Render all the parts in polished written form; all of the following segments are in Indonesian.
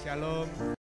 Shalom.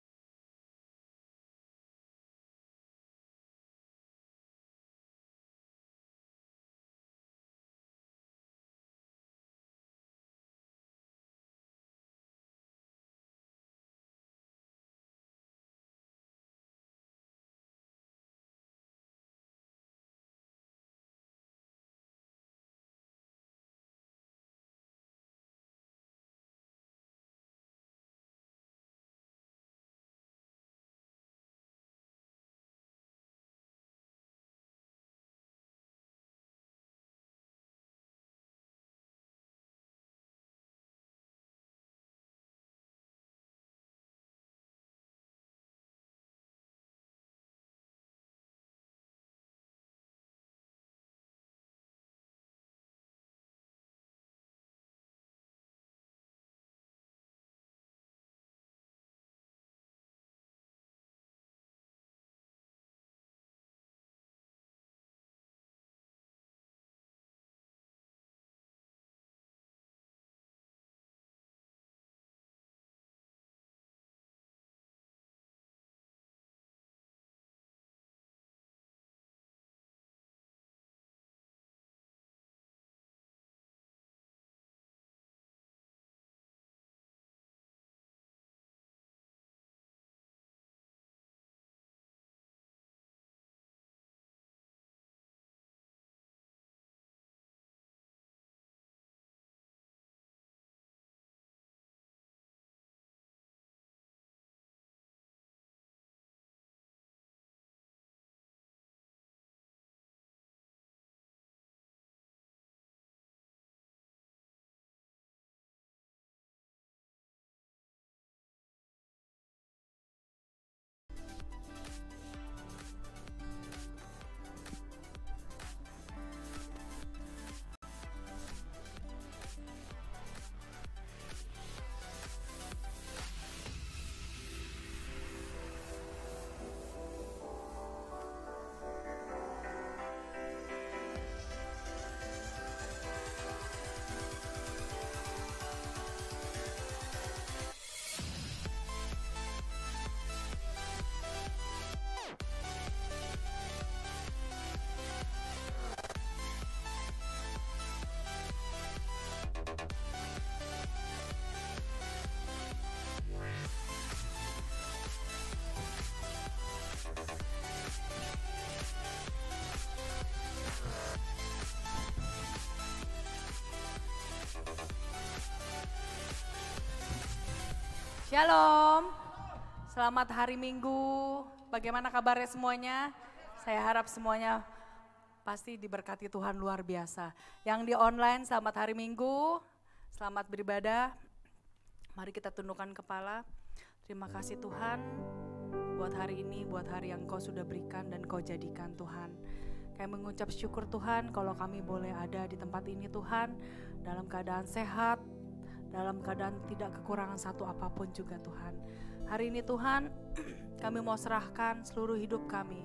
Shalom, selamat hari Minggu. Bagaimana kabarnya semuanya? Saya harap semuanya pasti diberkati Tuhan luar biasa. Yang di online selamat hari Minggu, selamat beribadah. Mari kita tundukkan kepala. Terima kasih Tuhan buat hari ini, buat hari yang Kau sudah berikan dan Kau jadikan Tuhan. Kami mengucap syukur Tuhan kalau kami boleh ada di tempat ini Tuhan, dalam keadaan sehat, dalam keadaan tidak kekurangan satu apapun juga Tuhan. Hari ini Tuhan kami mau serahkan seluruh hidup kami,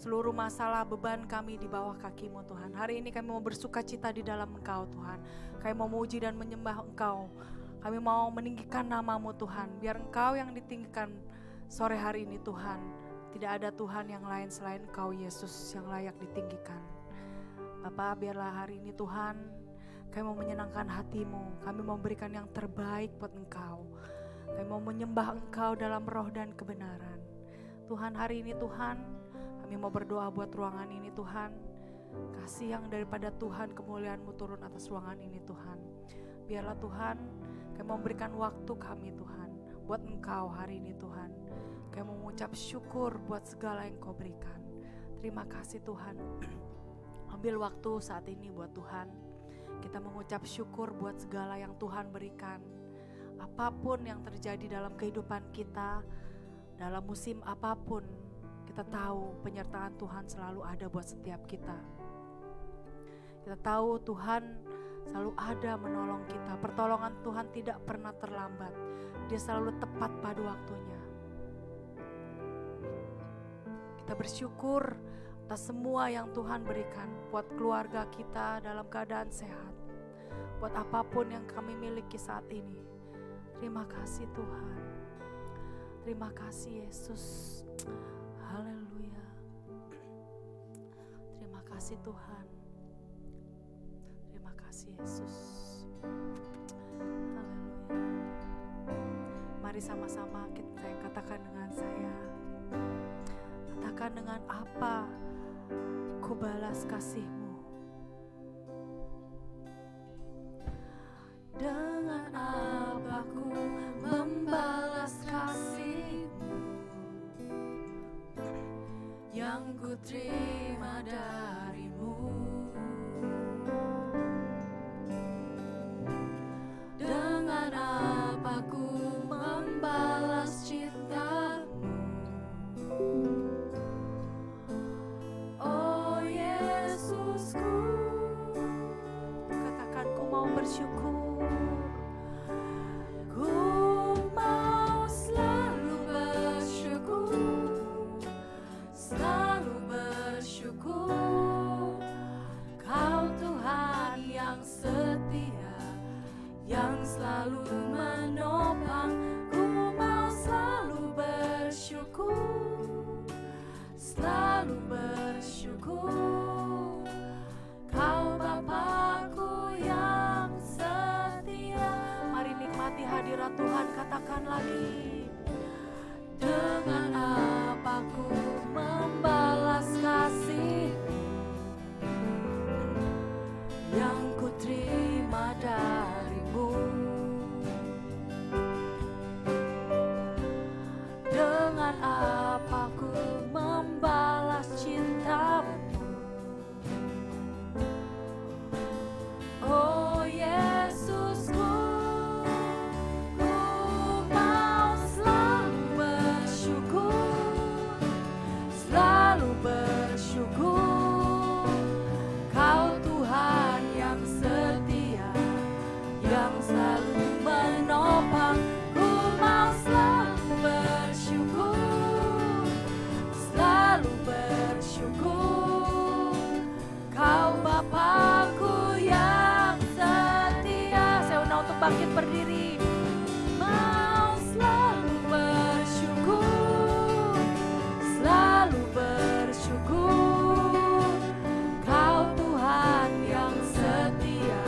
seluruh masalah beban kami di bawah kaki-Mu Tuhan. Hari ini kami mau bersuka cita di dalam Engkau Tuhan. Kami mau memuji dan menyembah Engkau. Kami mau meninggikan nama-Mu Tuhan. Biar Engkau yang ditinggikan sore hari ini Tuhan. Tidak ada Tuhan yang lain selain Engkau Yesus yang layak ditinggikan. Bapa, biarlah hari ini Tuhan kami mau menyenangkan hati-Mu, kami mau memberikan yang terbaik buat Engkau. Kami mau menyembah Engkau dalam roh dan kebenaran. Tuhan, hari ini Tuhan, kami mau berdoa buat ruangan ini Tuhan. Kasih yang daripada Tuhan, kemuliaan-Mu turun atas ruangan ini Tuhan. Biarlah Tuhan, kami mau memberikan waktu kami Tuhan, buat Engkau hari ini Tuhan. Kami mau mengucap syukur buat segala yang Kau berikan. Terima kasih Tuhan. Ambil waktu saat ini buat Tuhan. Kita mengucap syukur buat segala yang Tuhan berikan. Apapun yang terjadi dalam kehidupan kita, dalam musim apapun, kita tahu penyertaan Tuhan selalu ada buat setiap kita. Kita tahu Tuhan selalu ada menolong kita. Pertolongan Tuhan tidak pernah terlambat. Dia selalu tepat pada waktunya. Kita bersyukur atas semua yang Tuhan berikan buat keluarga kita dalam keadaan sehat, buat apapun yang kami miliki saat ini. Terima kasih Tuhan. Terima kasih Yesus. Haleluya. Terima kasih Tuhan. Terima kasih Yesus. Haleluya. Mari sama-sama kita katakan dengan saya. Katakan dengan apa ku balas kasih-Mu. Dengan apa ku membalas kasih-Mu yang ku terima dari-Mu. Dengan apa ku membalas cinta-Mu. Oh Yesusku, katakan ku mau bersyukur. Ku mau selalu bersyukur, selalu bersyukur. Kau Tuhan yang setia, yang selalu menopang. Ku mau selalu bersyukur, selalu bersyukur. Kau Bapa-Ku yang setia. Mari nikmati hadirat Tuhan, katakan lagi. Dengan apa ku membalas kasih yang ku terima dari-Mu. Dengan apa ku membalas cinta-Mu. Oh Yesusku, ku mau selalu bersyukur, selalu bersyukur. Kau Tuhan yang setia, yang selalu menopang. Ku mau selalu bersyukur, selalu bersyukur. Kau Bapa-Ku yang setia. Saya undang untuk bangkit berdiri. Mau selalu bersyukur, selalu bersyukur. Kau Tuhan yang setia,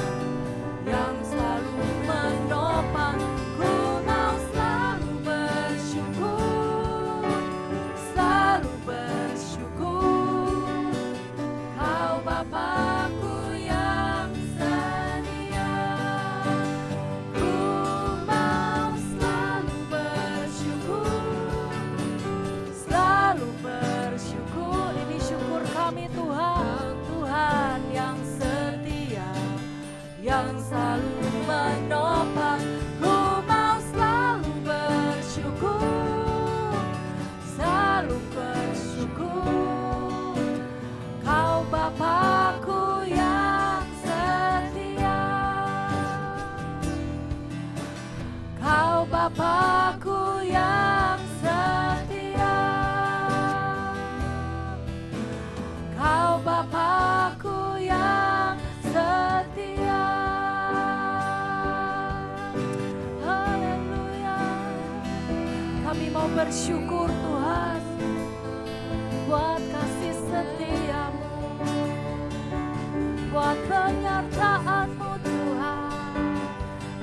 yang selalu menopang. Ku mau selalu bersyukur, selalu bersyukur. Kau Bapa-Ku yang setia. Ku mau selalu bersyukur, selalu bersyukur. Ini syukur kami Tuhan, Tuhan yang setia, yang selalu menopang. Ku mau selalu bersyukur, selalu bersyukur. Kau Bapa-Ku yang setia, Kau Bapa-Ku yang setia, Kau Bapa-Ku yang setia. Haleluya. Kami mau bersyukur Tuhan buat kasih setia-Mu, buat penyertaan-Mu Tuhan,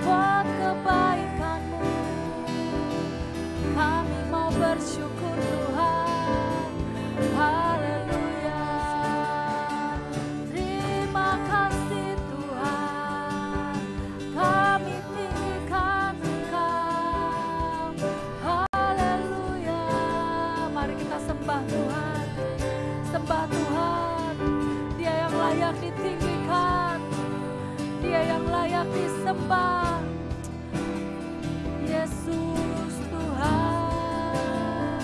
buat kebaikan-Mu. Kami mau bersyukur Tuhan. Haleluya. Terima kasih Tuhan. Kami tinggikan Engkau. Haleluya. Mari kita sembah Tuhan. Sembah Tuhan. Dia yang layak ditinggikan, Dia yang layak disembah. Yesus Tuhan,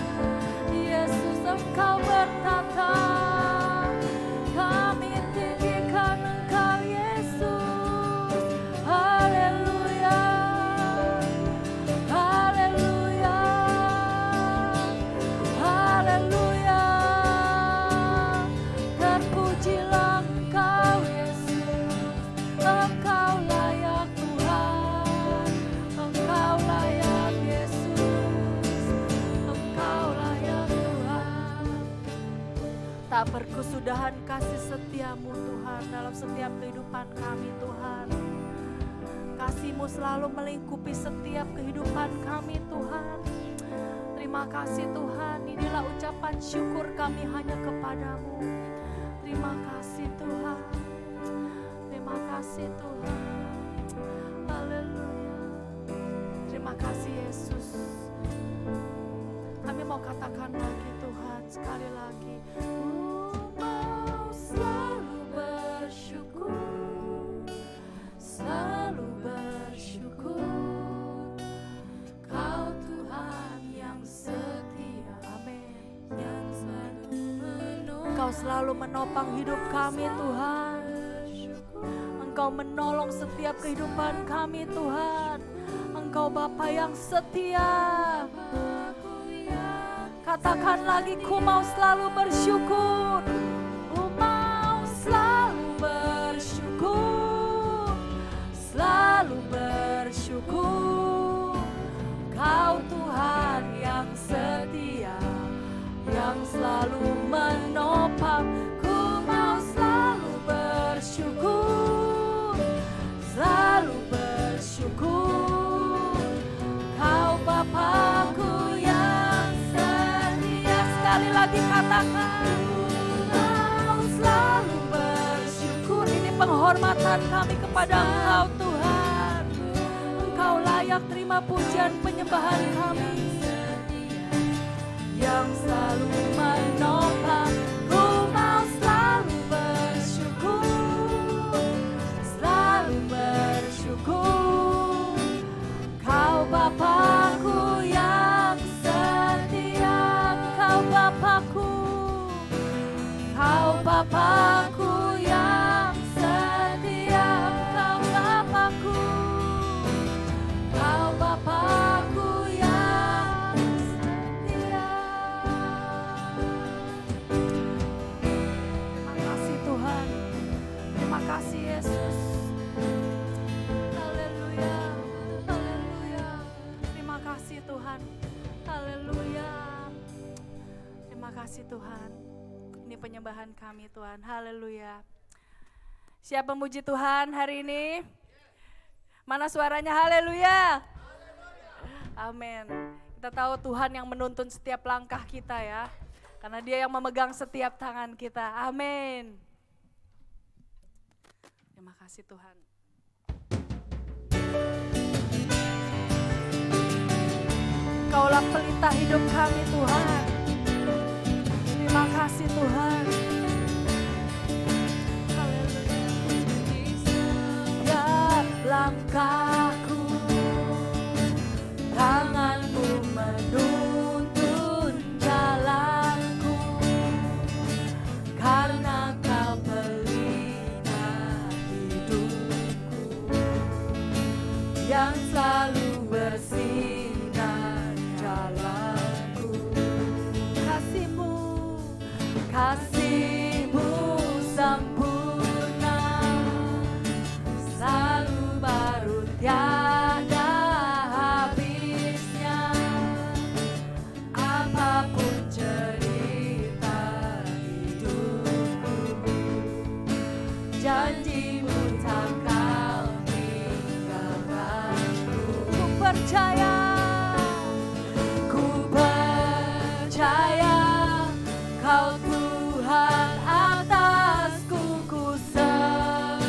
Yesus Engkau bertata. Kami tinggikan Engkau Yesus. Haleluya, haleluya, haleluya. Terpujilah Engkau Yesus, Engkau layak Tuhan. kesudahan kasih setia-Mu Tuhan dalam setiap kehidupan kami Tuhan. Kasih-Mu selalu melingkupi setiap kehidupan kami Tuhan. Terima kasih Tuhan, inilah ucapan syukur kami hanya kepadamu. Terima kasih Tuhan, terima kasih Tuhan. Haleluya. Terima kasih Yesus. Kami mau katakan lagi Tuhan, sekali lagi. Mau selalu bersyukur, selalu bersyukur. Kau Tuhan yang setia, amin. Yang selalu menolong. Engkau selalu menopang hidup kami Tuhan. Engkau menolong setiap kehidupan kami Tuhan. Engkau Bapa yang setia. Katakan lagi, ku mau selalu bersyukur. Ku mau selalu bersyukur, selalu bersyukur. Kau Tuhan yang setia, yang selalu menopang. Ku mau selalu bersyukur, selalu bersyukur. Kau Bapakku yang setia. Sekali lagi katakan, mau selalu bersyukur. Ini penghormatan kami kepada Engkau Tuhan. Engkau layak terima pujian penyembahan kami. Yang selalu menopang. Ku mau selalu bersyukur, selalu bersyukur. Kau Bapakku yang setia. Kau Bapakku, Kau Bapakku yang setia. Kau Bapakku, Kau Bapakku yang setia. Terima kasih Tuhan, terima kasih Yesus. Haleluya, haleluya. Terima kasih Tuhan, haleluya. Terima kasih Tuhan. Ini penyembahan kami Tuhan, haleluya. Siapa memuji Tuhan hari ini? Mana suaranya haleluya? Amin. Kita tahu Tuhan yang menuntun setiap langkah kita ya. Karena Dia yang memegang setiap tangan kita. Amin. Terima kasih Tuhan. Kaulah pelita hidup kami Tuhan. Terima kasih Tuhan. Haleluya. Setiap langkahku, tangan-Mu menuntun jalanku. Karena Kau pelita hidupku, yang selalu bersinar jalanku. Kasih-Mu, kasih-Mu sempurna, selalu baru tiada habisnya. Apapun cerita hidupku, janji-Mu takkan tinggalkanku. Ku percaya, ku percaya. Kau Tuhan atasku, ku serahkan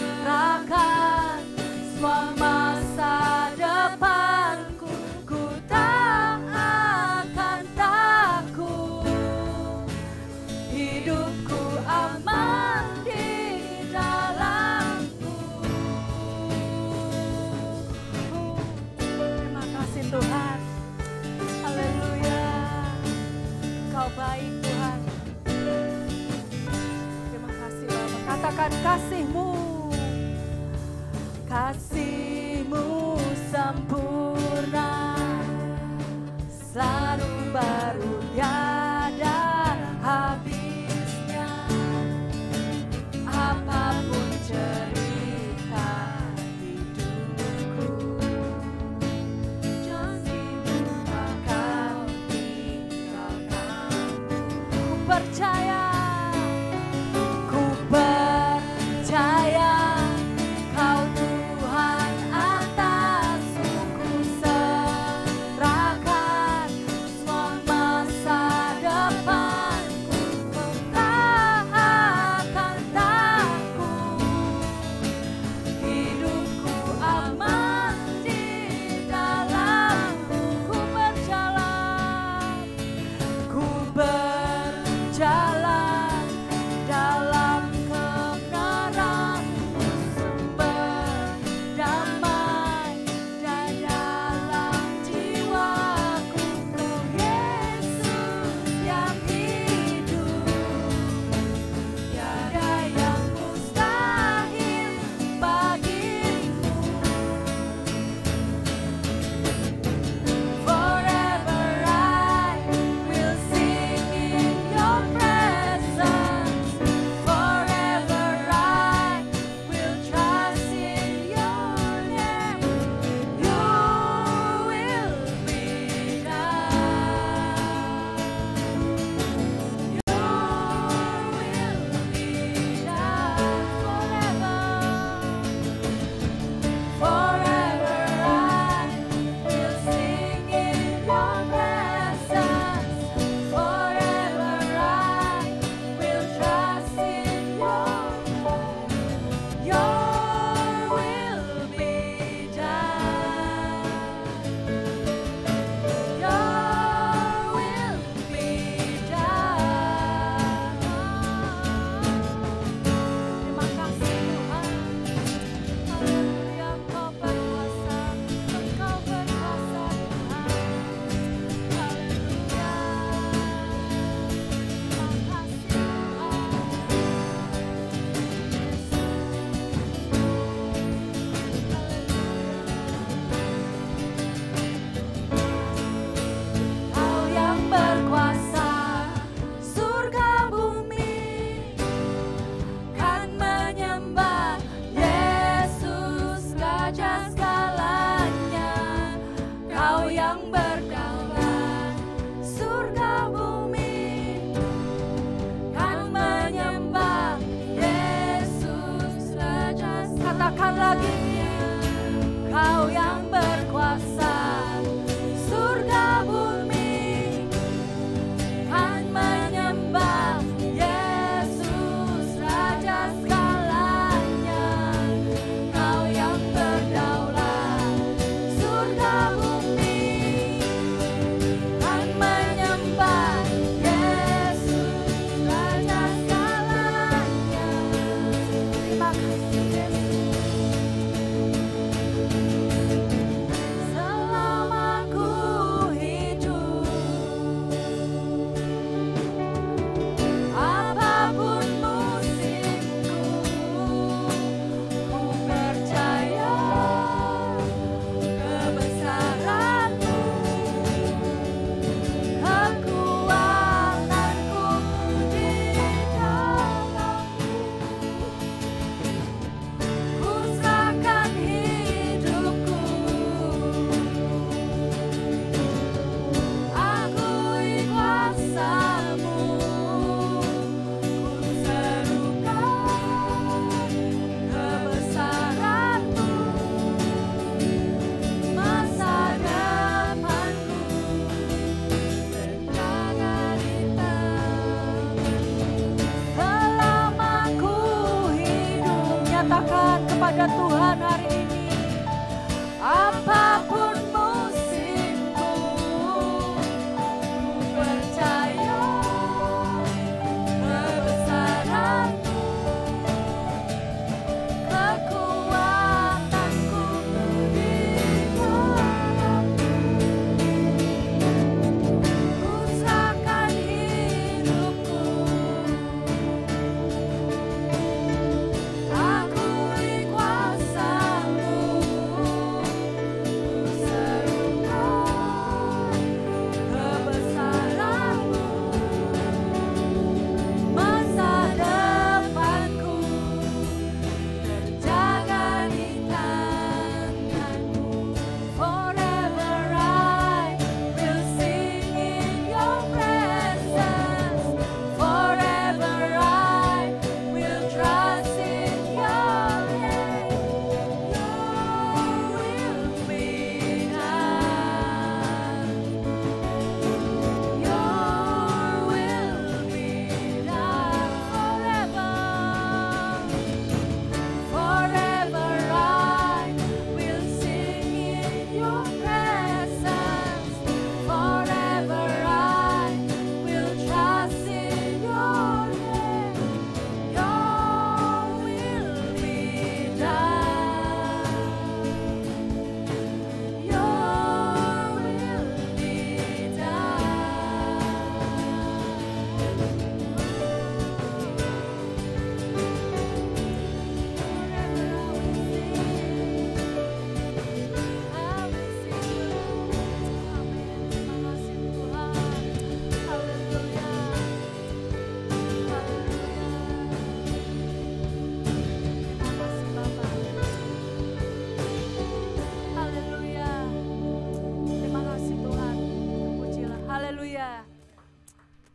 semua masa depanku. Ku tak akan takut, hidupku aman di dalam-Mu. Terima kasih Tuhan.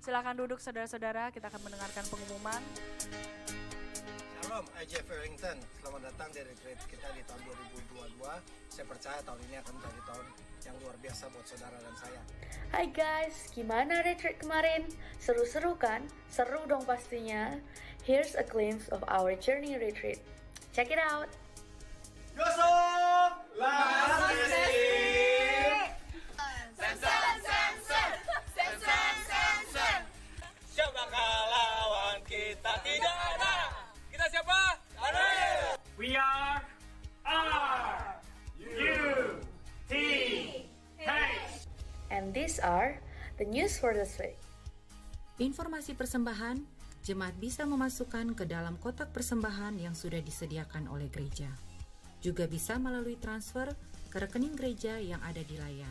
Silakan duduk saudara-saudara, kita akan mendengarkan pengumuman. Shalom, IJF Wellington. Selamat datang di retreat kita di tahun 2022. Saya percaya tahun ini akan menjadi tahun yang luar biasa buat saudara dan saya. Hai guys, gimana retreat kemarin? Seru-seru kan? Seru dong pastinya. Here's a glimpse of our journey retreat. Check it out. Gosok! Last Siapa lawan kita tidak ada? Kita siapa? Ariel! We are RUTH. And these are the news for this week. Informasi persembahan, jemaat bisa memasukkan ke dalam kotak persembahan yang sudah disediakan oleh gereja. Juga bisa melalui transfer ke rekening gereja yang ada di layar.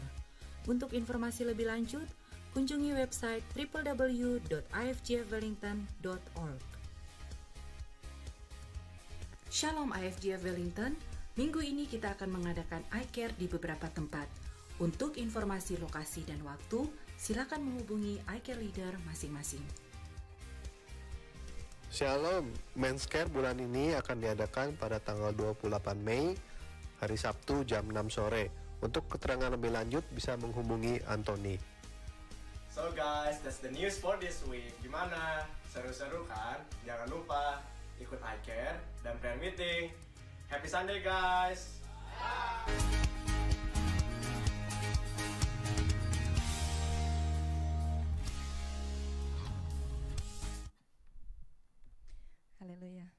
Untuk informasi lebih lanjut, kunjungi website www.ifgfwellington.org. Shalom IFGF Wellington, minggu ini kita akan mengadakan iCare di beberapa tempat. Untuk informasi lokasi dan waktu, silakan menghubungi iCare leader masing-masing. Shalom, Men's Care bulan ini akan diadakan pada tanggal 28 Mei, hari Sabtu jam 6 sore. Untuk keterangan lebih lanjut bisa menghubungi Anthony. So guys, that's the news for this week. Gimana? Seru-seru kan? Jangan lupa ikut iCare dan prayer meeting. Happy Sunday guys! Haleluya.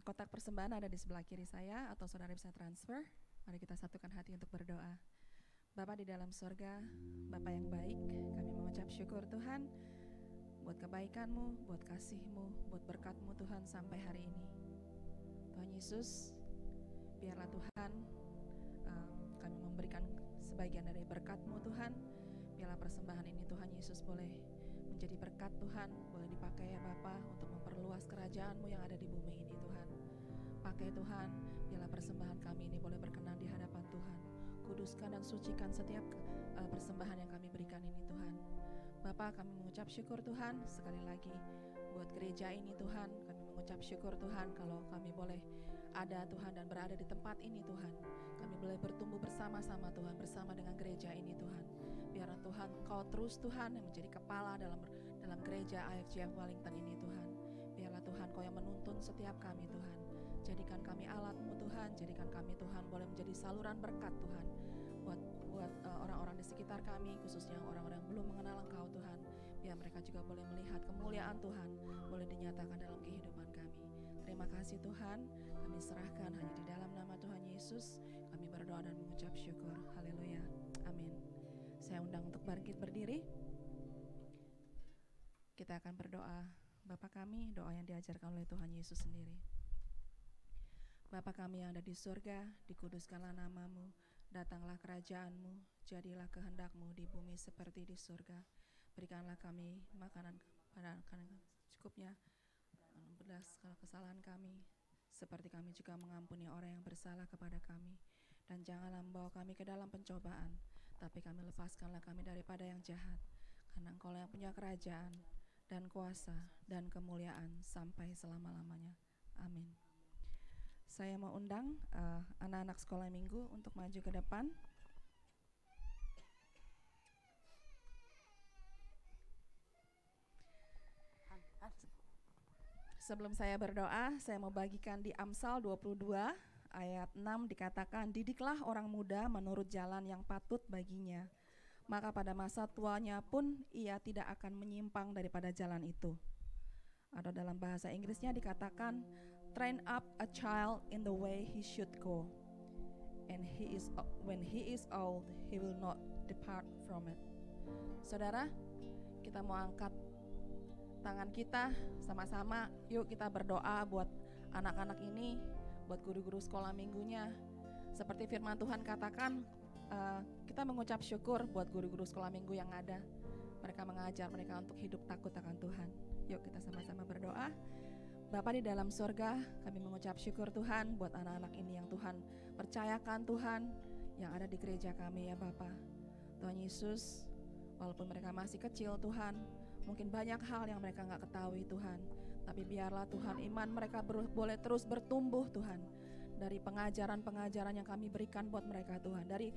Kotak persembahan ada di sebelah kiri saya atau saudara bisa transfer. Mari kita satukan hati untuk berdoa. Bapa di dalam sorga, Bapa yang baik, kami mengucap syukur Tuhan buat kebaikan-Mu, buat kasih-Mu, buat berkat-Mu Tuhan sampai hari ini. Tuhan Yesus, biarlah Tuhan kami memberikan sebagian dari berkat-Mu Tuhan. Biarlah persembahan ini Tuhan Yesus boleh menjadi berkat Tuhan, boleh dipakai ya Bapa untuk memperluas kerajaan-Mu yang ada di bumi ini Tuhan. Pakai Tuhan, biarlah persembahan kami ini boleh berkenan di hadapan Tuhan. Kuduskan dan sucikan setiap persembahan yang kami berikan ini Tuhan. Bapa, kami mengucap syukur Tuhan sekali lagi buat gereja ini Tuhan. Kami mengucap syukur Tuhan kalau kami boleh ada Tuhan dan berada di tempat ini Tuhan. Kami boleh bertumbuh bersama-sama Tuhan, bersama dengan gereja ini Tuhan. Biarlah Tuhan Kau terus Tuhan yang menjadi kepala dalam gereja IFGF Wellington ini Tuhan. Biarlah Tuhan Kau yang menuntun setiap kami Tuhan. Jadikan kami alat-Mu Tuhan, jadikan kami Tuhan boleh menjadi saluran berkat Tuhan buat orang-orang di sekitar kami, khususnya orang-orang yang belum mengenal Engkau Tuhan. Biar mereka juga boleh melihat kemuliaan Tuhan, boleh dinyatakan dalam kehidupan kami. Terima kasih Tuhan, kami serahkan hanya di dalam nama Tuhan Yesus. Kami berdoa dan mengucap syukur. Haleluya, amin. Saya undang untuk bangkit berdiri. Kita akan berdoa. Bapa kami, doa yang diajarkan oleh Tuhan Yesus sendiri. Bapa kami yang ada di surga, dikuduskanlah nama-Mu, datanglah kerajaan-Mu, jadilah kehendak-Mu di bumi seperti di surga. Berikanlah kami makanan cukupnya, belas kesalahan kami, seperti kami juga mengampuni orang yang bersalah kepada kami. Dan janganlah membawa kami ke dalam pencobaan, tapi kami lepaskanlah kami daripada yang jahat. Karena Engkau yang punya kerajaan, dan kuasa, dan kemuliaan sampai selama-lamanya. Amin. Saya mau undang anak-anak sekolah minggu untuk maju ke depan. Sebelum saya berdoa, saya mau bagikan di Amsal 22 ayat 6 dikatakan, didiklah orang muda menurut jalan yang patut baginya, maka pada masa tuanya pun ia tidak akan menyimpang daripada jalan itu. Atau dalam bahasa Inggrisnya dikatakan, train up a child in the way he should go, and when he is old, he will not depart from it. Saudara, kita mau angkat tangan kita sama-sama. Yuk kita berdoa buat anak-anak ini, buat guru-guru sekolah minggunya. Seperti firman Tuhan katakan, kita mengucap syukur buat guru-guru sekolah minggu yang ada. Mereka mengajar mereka untuk hidup takut akan Tuhan. Yuk kita sama-sama berdoa. Bapa di dalam surga, kami mengucap syukur Tuhan buat anak-anak ini yang Tuhan percayakan Tuhan, yang ada di gereja kami ya Bapa. Tuhan Yesus, walaupun mereka masih kecil Tuhan, Mungkin banyak hal yang mereka nggak ketahui Tuhan, tapi biarlah Tuhan iman mereka boleh terus bertumbuh Tuhan. Dari pengajaran-pengajaran yang kami berikan buat mereka Tuhan, dari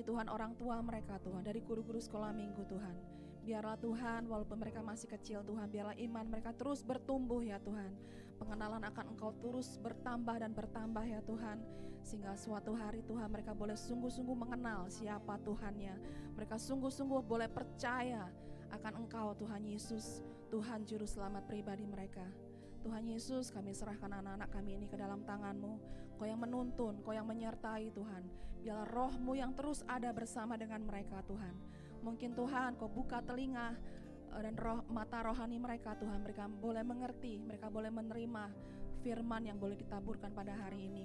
Tuhan orang tua mereka Tuhan, dari guru-guru sekolah minggu Tuhan. Biarlah Tuhan, walaupun mereka masih kecil Tuhan, biarlah iman mereka terus bertumbuh ya Tuhan. Pengenalan akan Engkau terus bertambah dan bertambah ya Tuhan. Sehingga suatu hari Tuhan mereka boleh sungguh-sungguh mengenal siapa Tuhannya. Mereka sungguh-sungguh boleh percaya akan Engkau Tuhan Yesus, Tuhan Juru Selamat pribadi mereka. Tuhan Yesus, kami serahkan anak-anak kami ini ke dalam tangan-Mu. Kau yang menuntun, Kau yang menyertai Tuhan. Biarlah Roh-Mu yang terus ada bersama dengan mereka Tuhan. Mungkin Tuhan Kau buka telinga dan mata rohani mereka Tuhan. Mereka boleh mengerti, mereka boleh menerima firman yang boleh ditaburkan pada hari ini.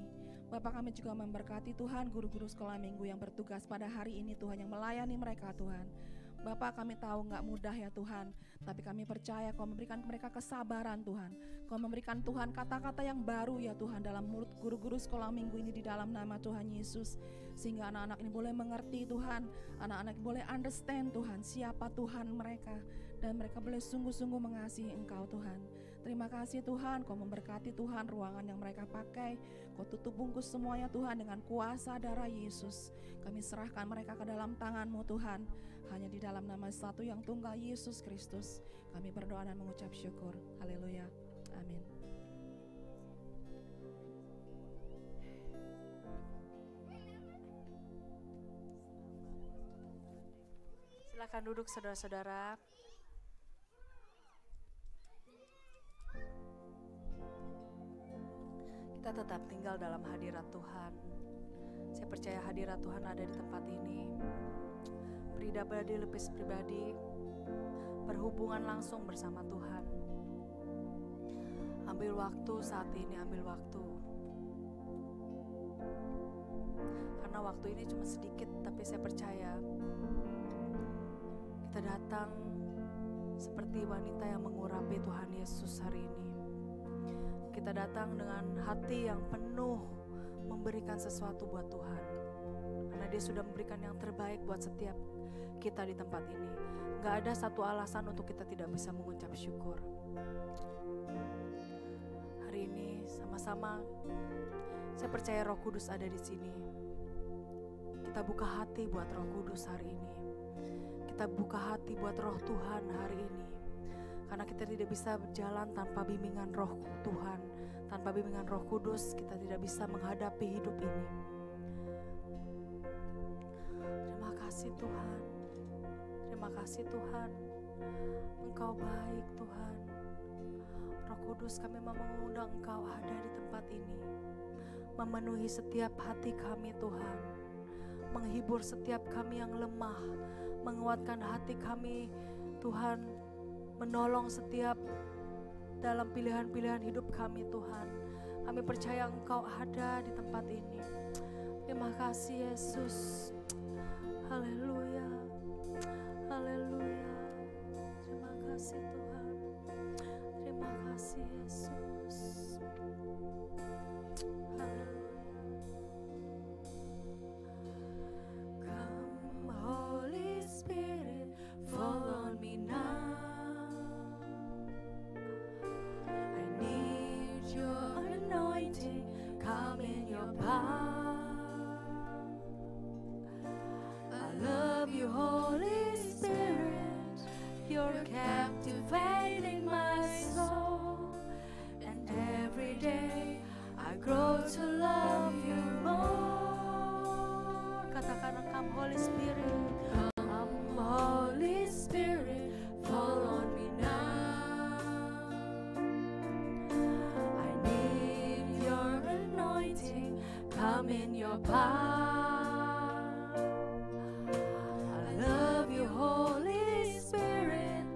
Bapak, kami juga memberkati Tuhan guru-guru sekolah minggu yang bertugas pada hari ini Tuhan, yang melayani mereka Tuhan. Bapak, kami tahu gak mudah ya Tuhan, tapi kami percaya Kau memberikan mereka kesabaran Tuhan. Kau memberikan Tuhan kata-kata yang baru ya Tuhan dalam mulut guru-guru sekolah minggu ini di dalam nama Tuhan Yesus. Sehingga anak-anak ini boleh mengerti Tuhan, anak-anak boleh understand Tuhan siapa Tuhan mereka, dan mereka boleh sungguh-sungguh mengasihi Engkau Tuhan. Terima kasih Tuhan, Kau memberkati Tuhan ruangan yang mereka pakai. Kau tutup bungkus semuanya Tuhan dengan kuasa darah Yesus. Kami serahkan mereka ke dalam tangan-Mu Tuhan. Hanya di dalam nama satu yang tunggal Yesus Kristus kami berdoa dan mengucap syukur. Haleluya. Amin. Silakan duduk saudara-saudara. Kita tetap tinggal dalam hadirat Tuhan. Saya percaya hadirat Tuhan ada di tempat ini. Pribadi lepis pribadi, berhubungan langsung bersama Tuhan. Ambil waktu saat ini, ambil waktu. Karena waktu ini cuma sedikit, tapi saya percaya kita datang seperti wanita yang mengurapi Tuhan Yesus hari ini. Kita datang dengan hati yang penuh memberikan sesuatu buat Tuhan. Karena Dia sudah memberikan yang terbaik buat setiap kita di tempat ini. Gak ada satu alasan untuk kita tidak bisa mengucap syukur. Hari ini sama-sama saya percaya Roh Kudus ada di sini. Kita buka hati buat Roh Kudus hari ini. Kita buka hati buat Roh Tuhan hari ini. Karena kita tidak bisa berjalan tanpa bimbingan Roh Tuhan. Tanpa bimbingan Roh Kudus kita tidak bisa menghadapi hidup ini. Terima kasih Tuhan. Terima kasih Tuhan. Engkau baik Tuhan. Roh Kudus, kami mau mengundang Engkau ada di tempat ini. Memenuhi setiap hati kami Tuhan. Menghibur setiap kami yang lemah. Menguatkan hati kami Tuhan. Menolong setiap dalam pilihan-pilihan hidup kami Tuhan. Kami percaya Engkau ada di tempat ini. Terima kasih Yesus. Haleluya. Haleluya. Terima kasih Tuhan. Terima kasih Yesus. Haleluya. Come Holy Spirit, fall on me now. I need your anointing, come in your power. I love you, Holy Spirit, you're captivating my soul. And every day I grow to love you more. Katakan, come Holy Spirit, come Holy Spirit, fall on me now. I need your anointing, come in your power. Holy Spirit,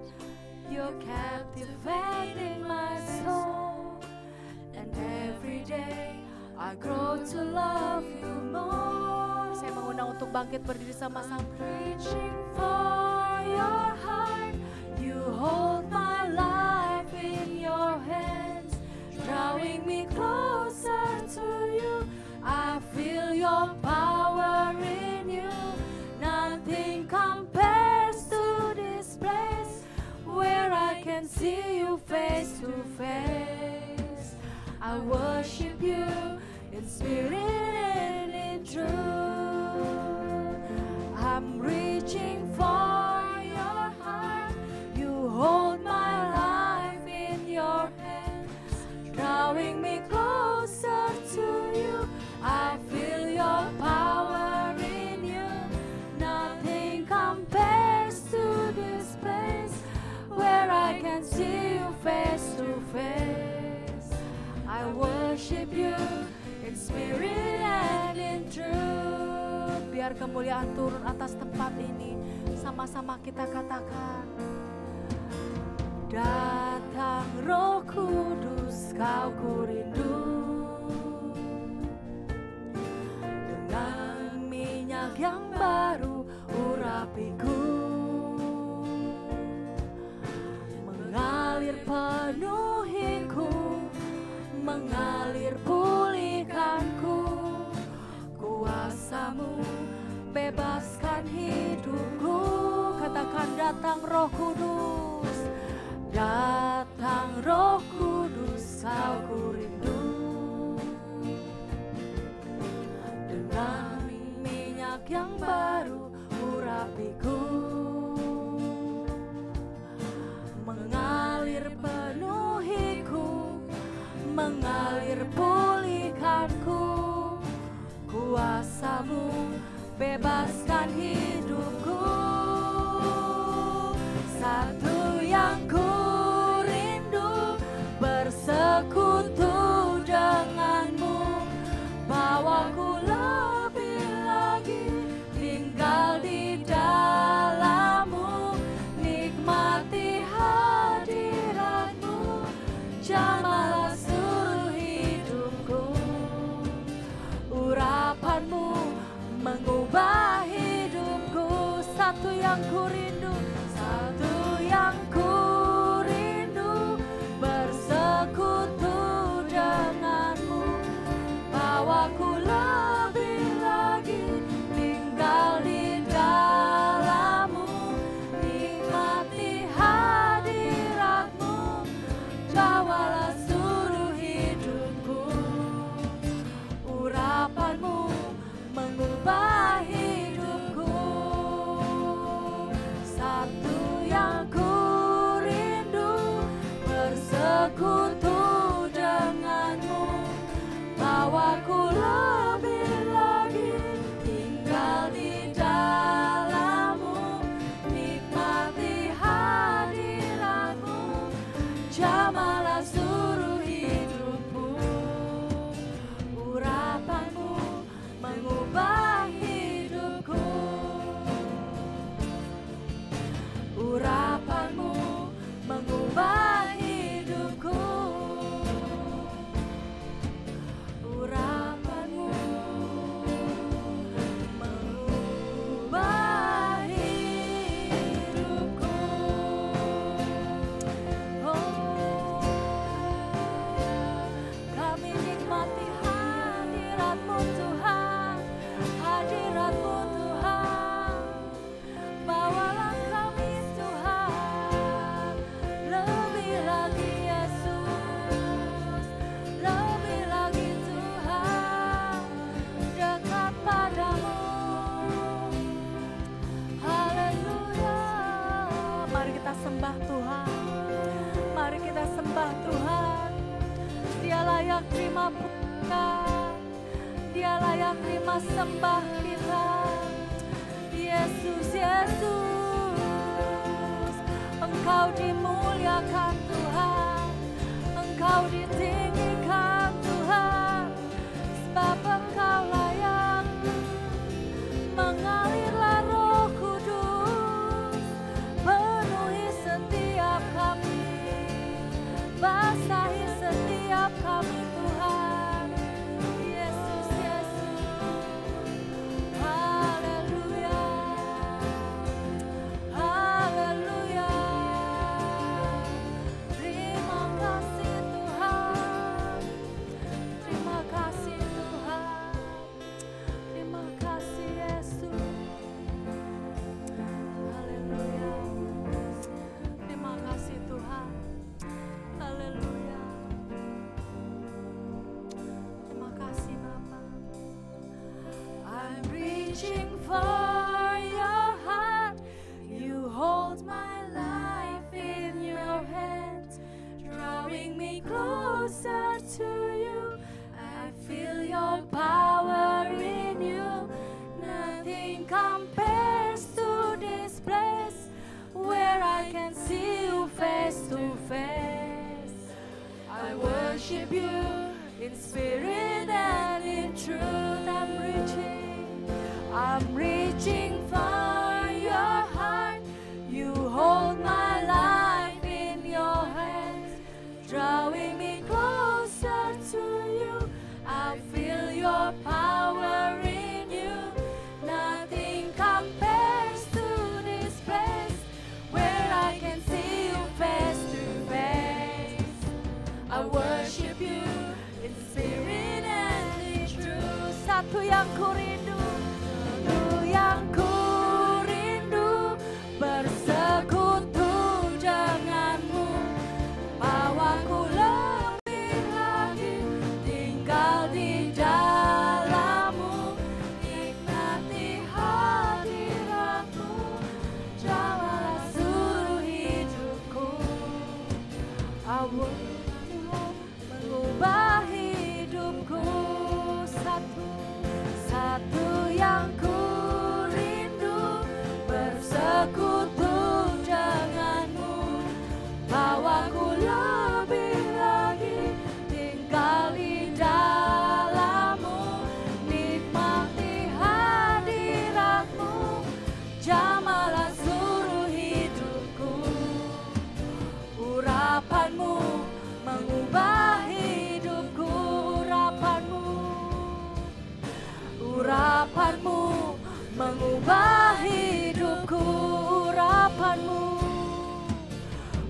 you're captivating my soul. And every day I grow to love you more. Saya mengundang untuk bangkit berdiri sama-sama. Reaching for your heart, you hold my life in your hands, drawing me closer to you. I feel your power in you. Nothing compares to this place where see you face to face. I worship you in spirit and in truth. I'm reaching for your heart. You hold my life in your hands, drawing me closer to you. I feel your power in you. Nothing compares to this place where I can see you face to face. I worship you in spirit and in truth. Biar kemuliaan turun atas tempat ini. Sama-sama kita katakan. Datang Roh Kudus, kau ku rindu. Dengan minyak yang baru urapiku, mengalir penuhiku, mengalir pulihkanku. Kuasamu bebaskan hidupku. Katakan datang Roh Kudus. Datang Roh Kudus, kau ku rindu. Dengan minyak yang baru urapiku, mengalir penuhiku, mengalir pulihkanku. Kuasamu bebaskan hidupku. Satu yang ku rindu, bersekutu denganmu. Bawaku lebih lagi tinggal di dalammu. Nikmati hadiratmu, jamalah seluruh hidupku. Urapanmu mengubah hidupku. Satu yang ku rindu, satu yang ku rindu, bersekutu denganmu. Bawaku lebih lagi tinggal di dalammu. Nikmati hadiratmu, bawalah seluruh hidupku. Urapanmu mengubah hidupku. Satu yang ku rindu, bersekutu denganmu. Bawaku lebih lagi tinggal di dalammu. Nikmati hadiratmu, jamalah seluruh hidupku. Urapanmu mengubah hidupku. Urapanmu mengubah hidupku. Urapanmu mengubah hidupku. Oh, kami nikmati hadiratmu Tuhan, hadiratmu Tuhan. Bawalah kami Tuhan, lebih lagi Yesus, lebih lagi Tuhan, dekat padamu. Haleluya. Mari kita sembah Tuhan, mari kita sembah Tuhan. Dia layak terima pujian, Dia layak terima sembah kita. Yesus, Yesus, Engkau dimuliakan Tuhan, Engkau ditinggikan Tuhan, sebab Engkau layak. Mengalirlah Roh Kudus, penuhi setiap kami, basahi setiap kami Tuhan. Yesus, Yesus, haleluya, haleluya. Terima kasih Tuhan, terima kasih Tuhan, terima kasih Yesus. compares to this place where I can see you face to face. I worship you in spirit and in truth. I'm reaching for your heart. You hold my life in your hands, drawing me closer to you. I feel your power in you. Nothing compares to this place where I can see you face to face. I worship you in spirit and in truth. Satu yang ku rindu, satu yang ku rindu, bersekutu denganmu, bawaku lebih lagi, tinggal di dalammu, nikmati hadiratmu, jamalah seluruh hidupku. Awalmu mengubah hidupku, satu yang ku rindu, bersekutu denganmu, bawaku lebih lagi, tinggal di dalammu, nikmati hadiratmu, jamalah seluruh hidupku. Urapanmu mengubah hidupku, urapanmu mengubah hidupku,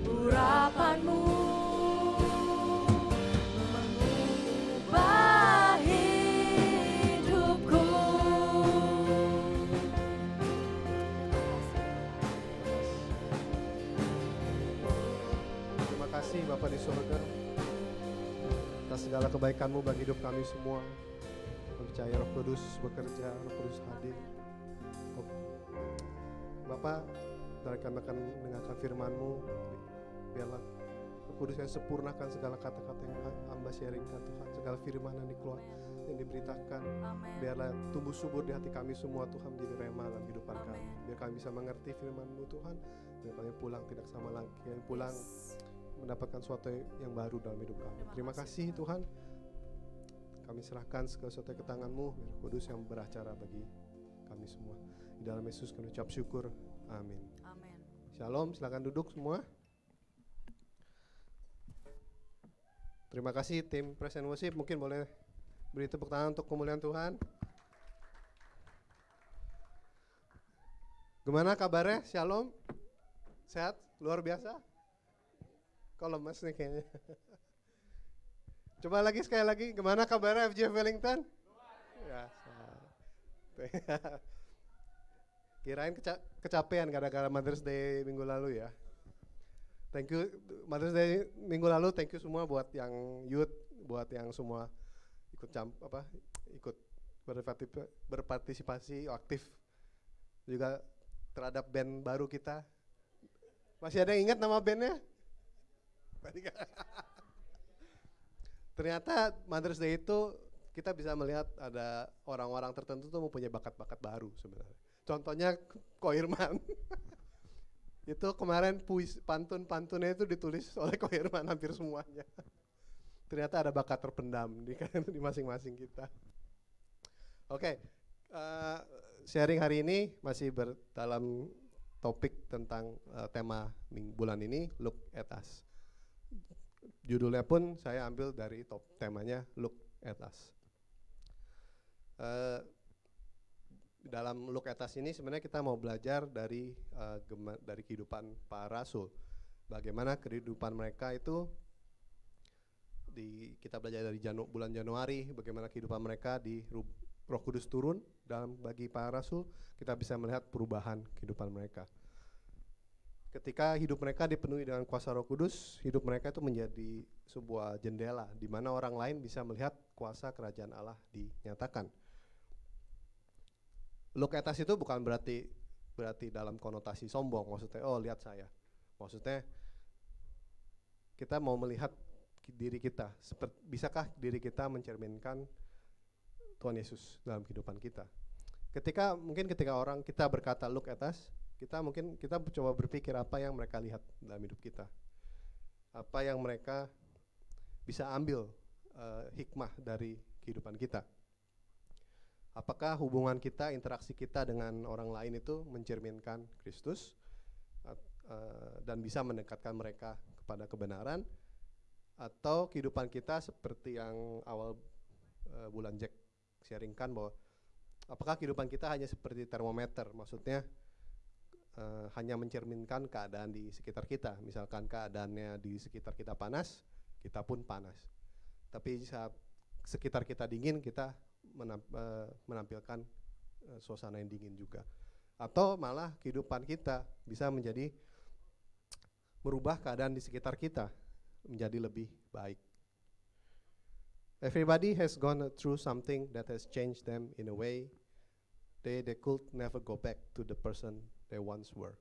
urapanmu mengubah hidupku. Terima kasih Bapa di surga atas segala kebaikan-Mu bagi hidup kami semua. Percaya Roh Kudus bekerja, Roh Kudus hadir. Bapak, kami akan mendengarkan firman-Mu. Biarlah Roh Kudus yang sempurnakan segala kata-kata yang hamba sharingkan Tuhan, segala firman yang dikeluar, yang diberitakan. Amen. Biarlah tumbuh subur di hati kami semua Tuhan, menjadi rema dalam kehidupan Amen. kami. Biar kami bisa mengerti firman-Mu Tuhan. Biar kami pulang tidak sama lagi, kami pulang mendapatkan sesuatu yang baru dalam hidup kami. Terima kasih Tuhan. Kami serahkan segala sesuatu ke tangan-Mu, Roh Kudus yang beracara bagi kami semua. Di dalam Yesus kami ucap syukur. Amin. Amin. Shalom, silakan duduk semua. Terima kasih tim Praise and Worship, mungkin boleh beri tepuk tangan untuk kemuliaan Tuhan. Gimana kabarnya? Shalom? Sehat? Luar biasa? Kok lemes nih kayaknya. Coba lagi sekali lagi, gimana kabarnya FJ Wellington? Ya, kirain kecapean gara-gara Mother's Day minggu lalu ya. Thank you Mother's Day minggu lalu, thank you semua buat yang youth, buat yang semua ikut berpartisipasi aktif juga terhadap band baru kita. Masih ada yang ingat nama bandnya? Ternyata Mother's Day itu kita bisa melihat ada orang-orang tertentu tuh mempunyai bakat-bakat baru sebenarnya. Contohnya Ko Irman. Itu kemarin pantun-pantunnya itu ditulis oleh Ko Irman hampir semuanya. Ternyata ada bakat terpendam di masing-masing kita. Oke, sharing hari ini masih dalam topik tentang tema bulan ini, Look at Us. Judulnya pun saya ambil dari temanya Look at Us. Dalam Look at Us ini sebenarnya kita mau belajar dari kehidupan para rasul. Bagaimana kehidupan mereka itu kita belajar dari bulan Januari, bagaimana kehidupan mereka di Roh Kudus turun bagi para rasul, kita bisa melihat perubahan kehidupan mereka. Ketika hidup mereka dipenuhi dengan kuasa Roh Kudus, hidup mereka itu menjadi sebuah jendela di mana orang lain bisa melihat kuasa kerajaan Allah dinyatakan. Look at us itu bukan berarti dalam konotasi sombong, maksudnya oh lihat saya. Maksudnya kita mau melihat diri kita, bisakah diri kita mencerminkan Tuhan Yesus dalam kehidupan kita. Ketika orang kita berkata look at us, kita coba berpikir apa yang mereka lihat dalam hidup kita, apa yang mereka bisa ambil hikmah dari kehidupan kita. Apakah hubungan kita, interaksi kita dengan orang lain itu mencerminkan Kristus dan bisa mendekatkan mereka kepada kebenaran, atau kehidupan kita seperti yang awal bulan Jack sharingkan, bahwa apakah kehidupan kita hanya seperti termometer, maksudnya hanya mencerminkan keadaan di sekitar kita. Misalkan keadaannya di sekitar kita panas, kita pun panas. Tapi saat sekitar kita dingin, kita menampilkan suasana yang dingin juga. Atau malah kehidupan kita bisa menjadi merubah keadaan di sekitar kita menjadi lebih baik. Everybody has gone through something that has changed them in a way they could never go back to the person they once were.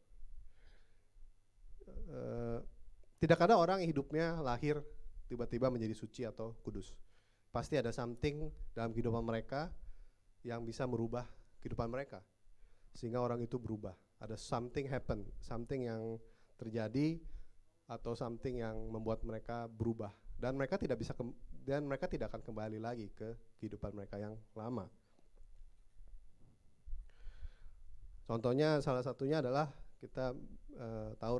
Tidak ada orang yang hidupnya lahir tiba-tiba menjadi suci atau kudus. Pasti ada something dalam kehidupan mereka yang bisa merubah kehidupan mereka, sehingga orang itu berubah. Ada something happen, something yang terjadi atau something yang membuat mereka berubah, dan mereka tidak akan kembali lagi ke kehidupan mereka yang lama. Contohnya, salah satunya adalah kita tahu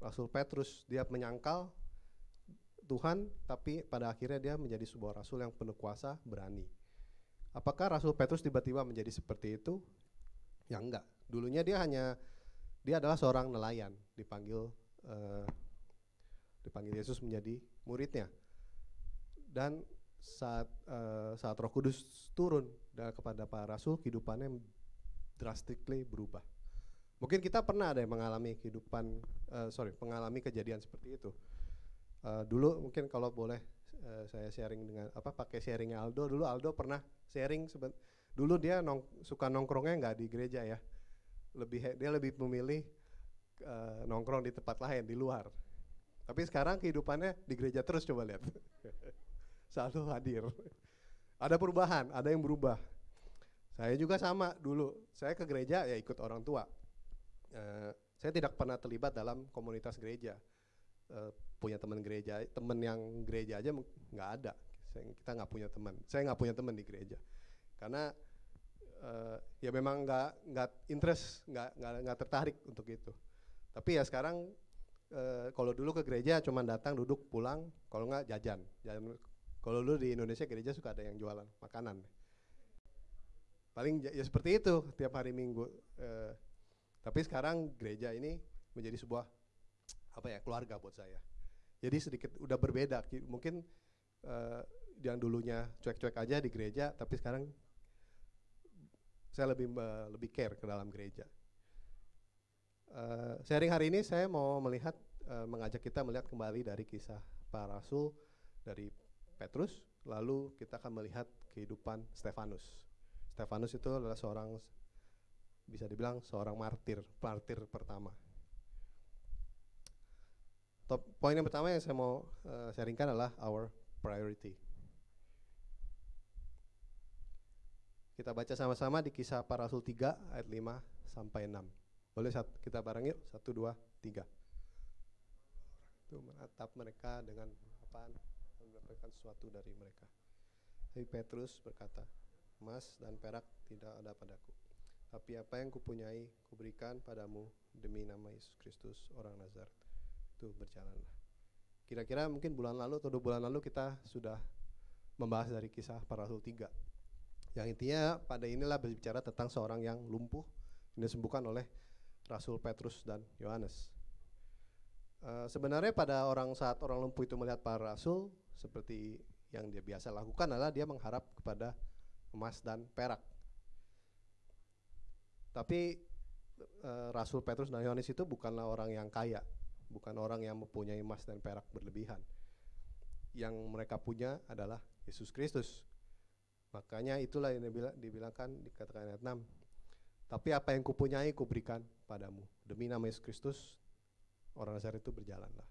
Rasul Petrus. Dia menyangkal Tuhan, tapi pada akhirnya dia menjadi sebuah rasul yang penuh kuasa, berani. Apakah Rasul Petrus tiba-tiba menjadi seperti itu? Ya enggak. Dulunya dia adalah seorang nelayan, dipanggil Yesus menjadi muridnya. Dan saat Roh Kudus turun kepada para rasul, kehidupannya drastically berubah. Mungkin kita pernah ada yang mengalami mengalami kejadian seperti itu. Dulu mungkin kalau boleh saya sharing dengan pakai sharingnya Aldo. Dulu Aldo pernah sharing dulu dia suka nongkrongnya nggak di gereja ya. Dia lebih memilih nongkrong di tempat lain, di luar. Tapi sekarang kehidupannya di gereja terus, coba lihat. Selalu hadir. Ada perubahan, ada yang berubah. Saya juga sama dulu. Saya ke gereja ya ikut orang tua. Saya tidak pernah terlibat dalam komunitas gereja. Punya teman gereja, teman yang gereja aja nggak ada. Kita nggak punya teman. Saya nggak punya teman di gereja. Karena ya memang nggak interest, nggak tertarik untuk itu. Tapi ya sekarang kalau dulu ke gereja cuma datang, duduk, pulang, kalau nggak jajan. Kalau dulu di Indonesia gereja suka ada yang jualan makanan. Paling ya seperti itu tiap hari Minggu. Tapi sekarang gereja ini menjadi sebuah keluarga buat saya. Jadi sedikit udah berbeda. Mungkin yang dulunya cuek-cuek aja di gereja, tapi sekarang saya lebih care ke dalam gereja. Sharing hari ini saya mau mengajak kita melihat kembali dari kisah para rasul, dari Petrus, lalu kita akan melihat kehidupan Stefanus. Stefanus itu adalah bisa dibilang seorang martir pertama. Poin yang pertama yang saya mau sharingkan adalah our priority. Kita baca sama-sama di Kisah Para Rasul 3 ayat 5 sampai 6. Boleh kita bareng yuk? 1, 2, 3. Itu menatap mereka dengan harapan mendapatkan sesuatu dari mereka. Tapi Petrus berkata, emas dan perak tidak ada padaku, tapi apa yang kupunyai kuberikan padamu demi nama Yesus Kristus orang Nazaret. Itu berjalanlah. Kira-kira mungkin bulan lalu atau 2 bulan lalu kita sudah membahas dari Kisah Para Rasul 3. Yang intinya pada inilah berbicara tentang seorang yang lumpuh yang disembuhkan oleh Rasul Petrus dan Yohanes. Sebenarnya saat orang lumpuh itu melihat para rasul, seperti yang dia biasa lakukan adalah dia mengharap kepada emas dan perak. Tapi Rasul Petrus dan Yohanes itu bukanlah orang yang kaya, bukan orang yang mempunyai emas dan perak berlebihan. Yang mereka punya adalah Yesus Kristus. Makanya itulah yang dikatakan ayat 6. Tapi apa yang kupunyai kuberikan padamu demi nama Yesus Kristus orang Nazaret itu berjalanlah.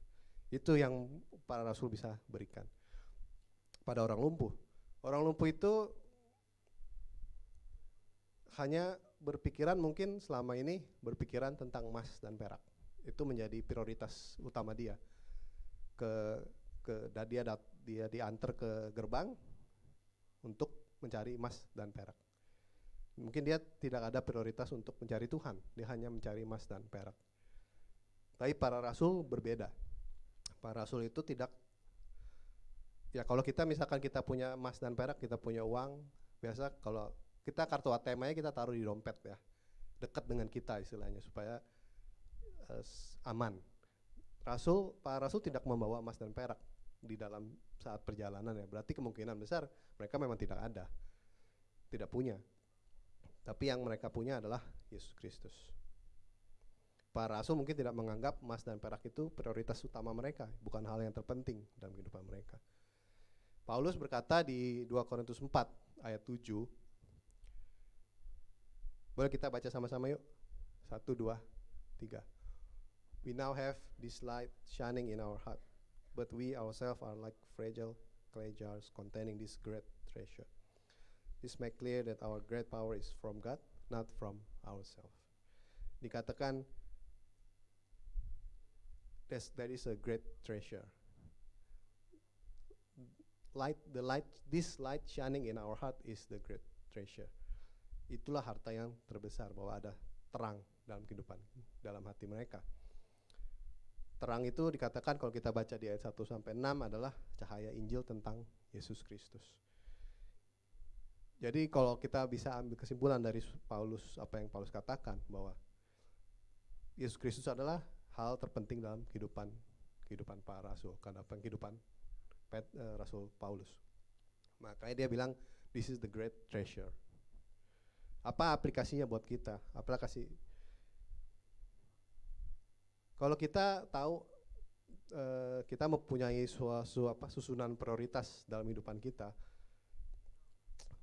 Itu yang para rasul bisa berikan pada orang lumpuh. Orang lumpuh itu hanya berpikiran mungkin selama ini berpikiran tentang emas dan perak. Itu menjadi prioritas utama dia. Dia diantar ke gerbang untuk mencari emas dan perak. Mungkin dia tidak ada prioritas untuk mencari Tuhan, dia hanya mencari emas dan perak. Tapi para rasul berbeda. Para rasul itu tidak, ya kalau kita misalkan kita punya emas dan perak, kita punya uang, biasa kalau kita kartu ATM-nya kita taruh di dompet ya, dekat dengan kita istilahnya supaya aman. Para rasul tidak membawa emas dan perak di dalam saat perjalanan ya, berarti kemungkinan besar mereka memang tidak punya. Tapi yang mereka punya adalah Yesus Kristus. Para rasul mungkin tidak menganggap emas dan perak itu prioritas utama mereka, bukan hal yang terpenting dalam kehidupan mereka. Paulus berkata di 2 Korintus 4 ayat 7. Boleh kita baca sama-sama yuk? 1, 2, 3. We now have this light shining in our heart, but we ourselves are like fragile clay jars containing this great treasure. This make clear that our great power is from God, not from ourselves. Dikatakan that is a great treasure. This light shining in our heart is the great treasure. Itulah harta yang terbesar, bahwa ada terang dalam kehidupan, dalam hati mereka. Terang itu dikatakan kalau kita baca di ayat 1-6 adalah cahaya Injil tentang Yesus Kristus. Jadi kalau kita bisa ambil kesimpulan dari Paulus, apa yang Paulus katakan, bahwa Yesus Kristus adalah hal terpenting dalam kehidupan para rasul, karena kehidupan Rasul Paulus. Makanya dia bilang this is the great treasure. Apa aplikasinya buat kita? Kalau kita tahu kita mempunyai susunan prioritas dalam kehidupan kita,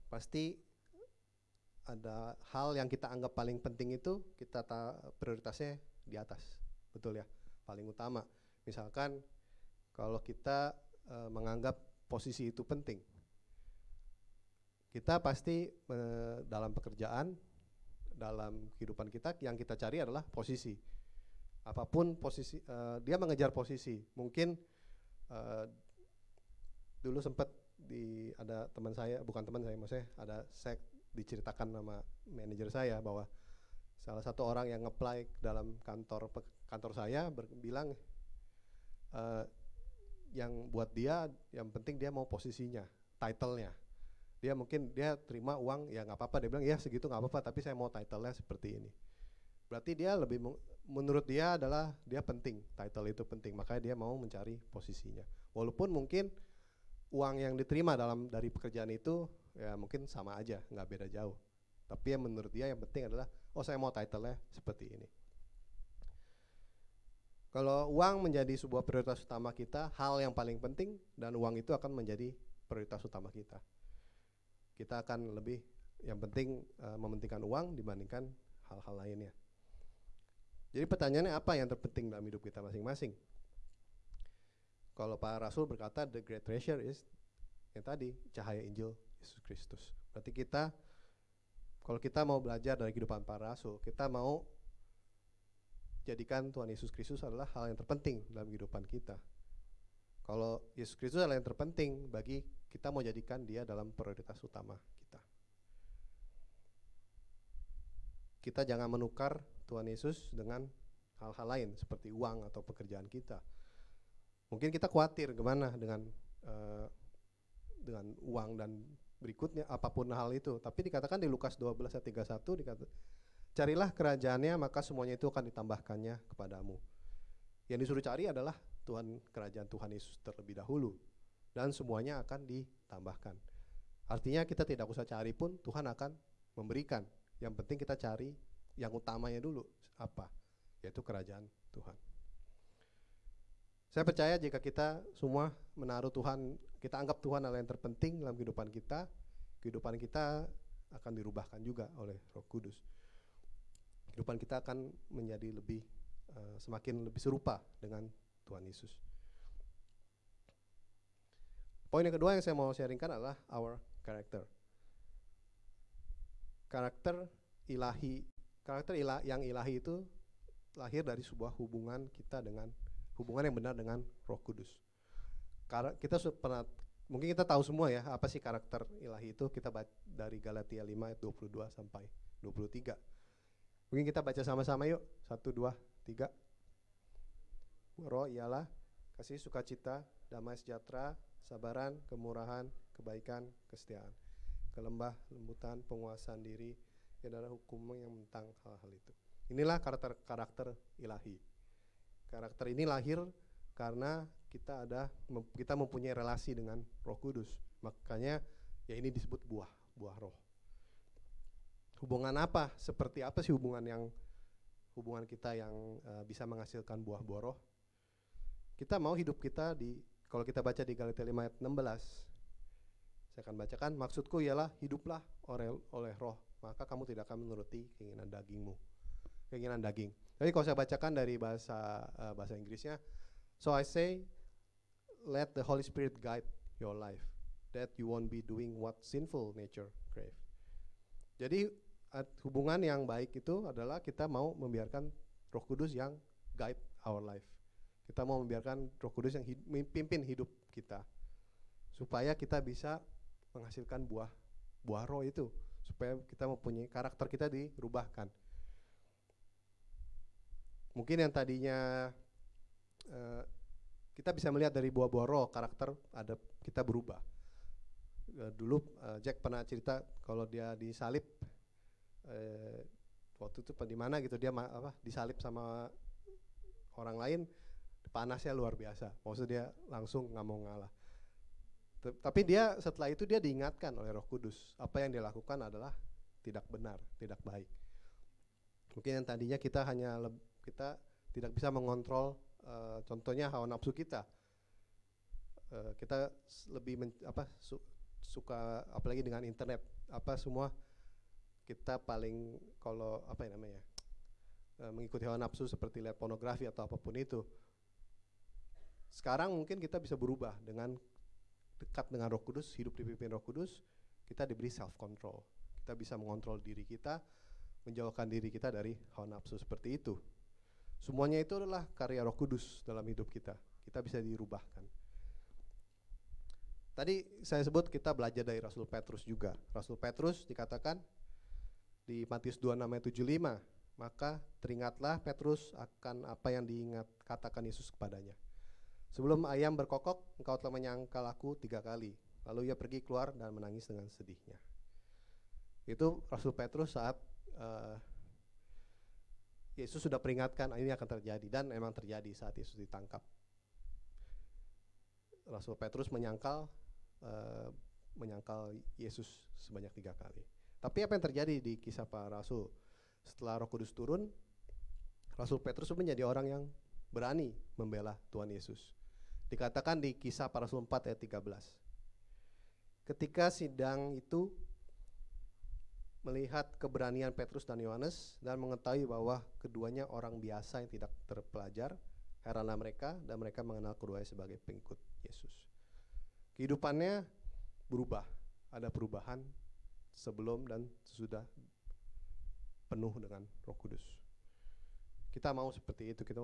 pasti ada hal yang kita anggap paling penting itu kita prioritasnya di atas, betul ya, paling utama. Misalkan kalau kita menganggap posisi itu penting, kita pasti dalam pekerjaan, dalam kehidupan kita yang kita cari adalah posisi. Apapun posisi, dia mengejar posisi. Mungkin dulu sempat ada teman saya, bukan teman saya, maksudnya saya diceritakan sama manajer saya bahwa salah satu orang yang nge-apply dalam kantor saya bilang yang buat dia yang penting dia mau posisinya, title-nya. Dia terima uang ya nggak apa-apa, dia bilang ya segitu nggak apa-apa, tapi saya mau title-nya seperti ini. Berarti dia menurut dia adalah dia penting, title itu penting, makanya dia mau mencari posisinya. Walaupun mungkin uang yang diterima dari pekerjaan itu ya mungkin sama aja, nggak beda jauh. Tapi yang menurut dia yang penting adalah saya mau title-nya seperti ini. Kalau uang menjadi sebuah prioritas utama kita, hal yang paling penting, dan uang itu akan menjadi prioritas utama kita. Kita akan lebih yang penting mementingkan uang dibandingkan hal-hal lainnya. Jadi pertanyaannya apa yang terpenting dalam hidup kita masing-masing? Kalau para rasul berkata the great treasure is yang tadi, cahaya Injil Yesus Kristus. Berarti kalau kita mau belajar dari kehidupan para rasul, kita mau jadikan Tuhan Yesus Kristus adalah hal yang terpenting dalam kehidupan kita. Kalau Yesus Kristus adalah yang terpenting bagi kita, mau jadikan dia dalam prioritas utama kita. Kita jangan menukar Tuhan Yesus dengan hal-hal lain seperti uang atau pekerjaan kita. Mungkin kita khawatir gimana dengan uang dan berikutnya apapun hal itu. Tapi dikatakan di Lukas 12 ayat 31 dikatakan, carilah kerajaannya maka semuanya itu akan ditambahkannya kepadamu. Yang disuruh cari adalah kerajaan Tuhan Yesus terlebih dahulu, dan semuanya akan ditambahkan. Artinya kita tidak usah cari pun Tuhan akan memberikan. Yang penting kita cari yang utamanya dulu, apa? Yaitu kerajaan Tuhan. Saya percaya jika kita semua menaruh Tuhan, kita anggap Tuhan adalah yang terpenting dalam kehidupan kita akan dirubahkan juga oleh Roh Kudus. Kehidupan kita akan menjadi semakin lebih serupa dengan Tuhan Yesus. Poin yang kedua yang saya mau sharingkan adalah our character. Karakter ilahi, yang ilahi itu lahir dari sebuah hubungan kita dengan hubungan yang benar dengan Roh Kudus. Karena kita pernah, mungkin kita tahu semua ya apa sih karakter ilahi itu. Kita baca dari Galatia 5 ayat 22 sampai 23. Mungkin kita baca sama-sama yuk. 1, 2, 3. Roh ialah kasih, sukacita, damai sejahtera, sabaran, kemurahan, kebaikan, kesetiaan, kelembah lembutan, penguasaan diri, yang adalah hukum yang tentang hal-hal itu. Inilah karakter ilahi. Karakter ini lahir karena kita mempunyai relasi dengan Roh Kudus. Makanya ya ini disebut buah roh. Hubungan apa? Seperti apa sih hubungan kita yang bisa menghasilkan buah-buah roh? Kita mau hidup kita kalau kita baca di Galatia 5 ayat 16, saya akan bacakan, maksudku ialah hiduplah oleh roh, maka kamu tidak akan menuruti keinginan daging. Jadi kalau saya bacakan dari bahasa Inggrisnya, so I say, let the Holy Spirit guide your life, that you won't be doing what sinful nature crave. Jadi hubungan yang baik itu adalah kita mau membiarkan Roh Kudus yang guide our life. Kita mau membiarkan Roh Kudus yang pimpin hidup kita, supaya kita bisa menghasilkan buah roh itu, supaya kita mempunyai karakter kita dirubahkan. Mungkin yang tadinya kita bisa melihat dari buah-buah roh, karakter kita berubah. Dulu Jack pernah cerita kalau dia disalib, waktu itu di mana gitu, dia disalib sama orang lain, panasnya luar biasa. Maksudnya dia langsung nggak mau ngalah. Tapi setelah itu dia diingatkan oleh Roh Kudus, apa yang dia lakukan adalah tidak benar, tidak baik. Mungkin yang tadinya kita tidak bisa mengontrol, contohnya hawa nafsu kita. Kita lebih suka, apalagi dengan internet, semua kita paling mengikuti hawa nafsu seperti lihat pornografi atau apapun itu. Sekarang mungkin kita bisa berubah dengan dekat dengan Roh Kudus, hidup dipimpin Roh Kudus, kita diberi self control. Kita bisa mengontrol diri kita, menjauhkan diri kita dari hawa nafsu seperti itu. Semuanya itu adalah karya Roh Kudus dalam hidup kita. Kita bisa dirubahkan. Tadi saya sebut kita belajar dari Rasul Petrus juga. Rasul Petrus dikatakan di Matius 26:75, maka teringatlah Petrus akan apa yang katakan Yesus kepadanya. Sebelum ayam berkokok, engkau telah menyangkal aku 3 kali. Lalu ia pergi keluar dan menangis dengan sedihnya. Itu Rasul Petrus saat Yesus sudah peringatkan ini akan terjadi, dan memang terjadi saat Yesus ditangkap. Rasul Petrus menyangkal Yesus sebanyak 3 kali. Tapi apa yang terjadi di Kisah Para Rasul? Setelah Roh Kudus turun, Rasul Petrus menjadi orang yang berani membela Tuhan Yesus. Dikatakan di Kisah Para Rasul 4 ayat 13. Ketika sidang itu melihat keberanian Petrus dan Yohanes dan mengetahui bahwa keduanya orang biasa yang tidak terpelajar, heranlah mereka dan mereka mengenal keduanya sebagai pengikut Yesus. Kehidupannya berubah, ada perubahan sebelum dan sesudah penuh dengan Roh Kudus. Kita mau seperti itu, kita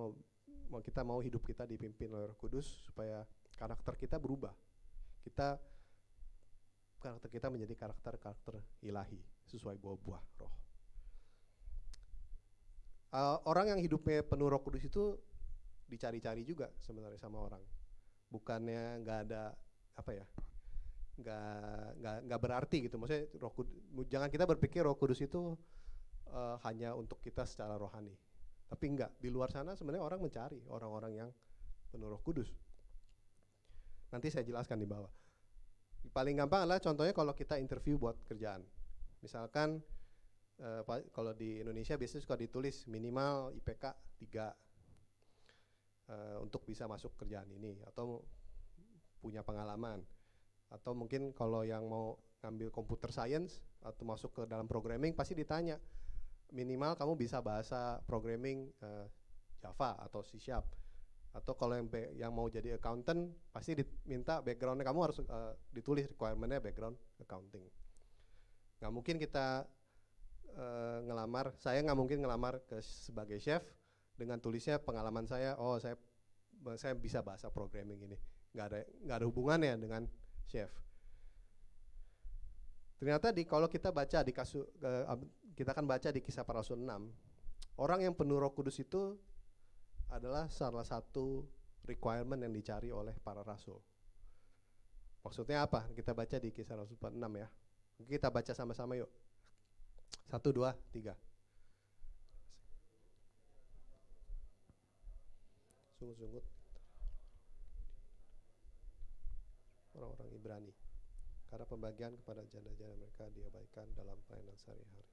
mau hidup kita dipimpin oleh Roh Kudus supaya karakter kita berubah. Karakter kita menjadi karakter ilahi sesuai buah-buah roh. Orang yang hidupnya penuh Roh Kudus itu dicari-cari juga sebenarnya sama orang. Bukannya nggak ada nggak berarti gitu. Maksudnya jangan kita berpikir Roh Kudus itu hanya untuk kita secara rohani. Tapi enggak, di luar sana sebenarnya orang mencari orang-orang yang penuh Roh Kudus. Nanti saya jelaskan di bawah. Paling gampang adalah contohnya kalau kita interview buat kerjaan. Misalkan kalau di Indonesia biasanya suka ditulis minimal IPK 3 untuk bisa masuk kerjaan ini, atau punya pengalaman. Atau mungkin kalau yang mau ngambil computer science atau masuk ke dalam programming pasti ditanya minimal kamu bisa bahasa programming Java atau C#. Atau kalau yang mau jadi accountant pasti diminta backgroundnya kamu harus ditulis requirementnya background accounting. Nggak mungkin kita ngelamar, saya nggak mungkin ngelamar sebagai chef dengan tulisnya pengalaman saya, oh saya bisa bahasa programming ini, nggak ada hubungannya dengan chef. Ternyata kalau kita baca di kita akan baca di Kisah Para Rasul 6, orang yang penuh Roh Kudus itu adalah salah satu requirement yang dicari oleh para rasul. Maksudnya apa? Kita baca di Kisah Rasul 6 ya. Kita baca sama-sama yuk. 1, 2, 3. Sungut-sungut. Orang-orang Ibrani. Karena pembagian kepada janda-janda mereka diabaikan dalam pelayanan sehari-hari.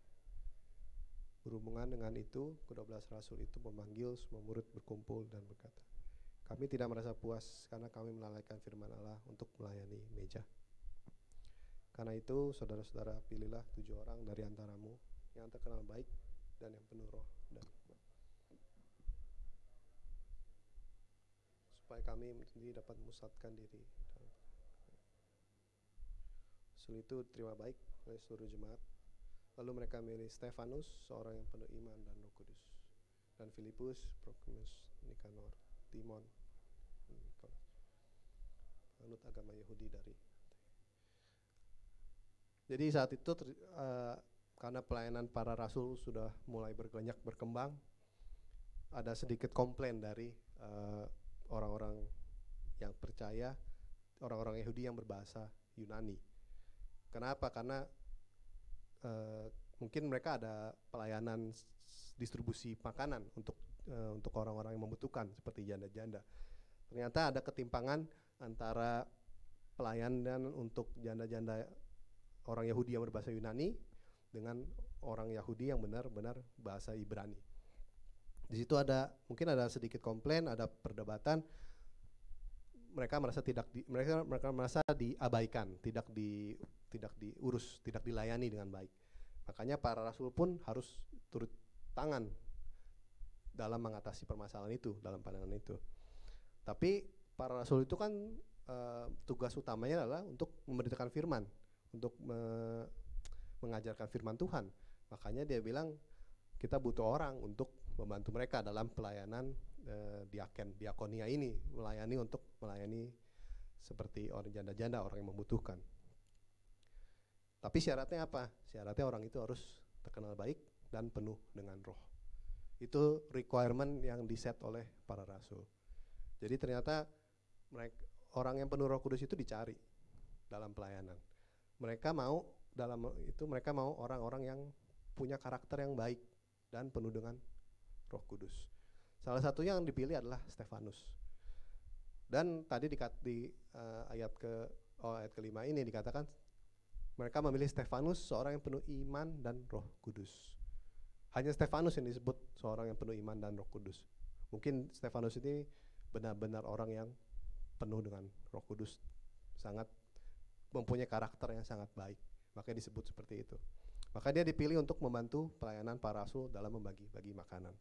Berhubungan dengan itu, ke-12 rasul itu memanggil semua murid berkumpul dan berkata, kami tidak merasa puas karena kami melalaikan firman Allah untuk melayani meja. Karena itu, saudara-saudara, pilihlah 7 orang dari antaramu yang terkenal baik dan yang penuh roh dan hikmat, supaya kami sendiri dapat memusatkan diri. Setelah itu terima baik oleh seluruh jemaat. Lalu mereka memilih Stefanus, seorang yang penuh iman dan Roh Kudus, dan Filipus, Prokhorus, Nikanor, Timon, Nikolas, penganut agama Yahudi dari. Jadi saat itu karena pelayanan para rasul sudah mulai banyak berkembang, ada sedikit komplain dari orang-orang yang percaya, orang-orang Yahudi yang berbahasa Yunani. Kenapa? Karena mungkin mereka ada pelayanan distribusi makanan untuk orang-orang yang membutuhkan seperti janda-janda. Ternyata ada ketimpangan antara pelayanan untuk janda-janda orang Yahudi yang berbahasa Yunani dengan orang Yahudi yang benar-benar bahasa Ibrani. Di situ mungkin ada sedikit komplain, ada perdebatan. Mereka merasa diabaikan, tidak diurus, tidak dilayani dengan baik. Makanya para rasul pun harus turut tangan dalam mengatasi permasalahan itu, dalam pelayanan itu. Tapi para rasul itu kan tugas utamanya adalah untuk memberitakan firman, untuk mengajarkan firman Tuhan. Makanya dia bilang kita butuh orang untuk membantu mereka dalam pelayanan diakonia ini, melayani seperti orang janda-janda, orang yang membutuhkan. Tapi syaratnya apa? Syaratnya orang itu harus terkenal baik dan penuh dengan roh. Itu requirement yang diset oleh para rasul. Jadi ternyata orang yang penuh Roh Kudus itu dicari dalam pelayanan. Mereka mau orang-orang yang punya karakter yang baik dan penuh dengan Roh Kudus. Salah satunya yang dipilih adalah Stefanus. Dan tadi di ayat ke-5 ini dikatakan mereka memilih Stefanus, seorang yang penuh iman dan Roh Kudus. Hanya Stefanus yang disebut seorang yang penuh iman dan Roh Kudus. Mungkin Stefanus ini benar-benar orang yang penuh dengan Roh Kudus, sangat mempunyai karakter yang sangat baik, makanya disebut seperti itu. Maka dia dipilih untuk membantu pelayanan para rasul dalam membagi-bagi makanan.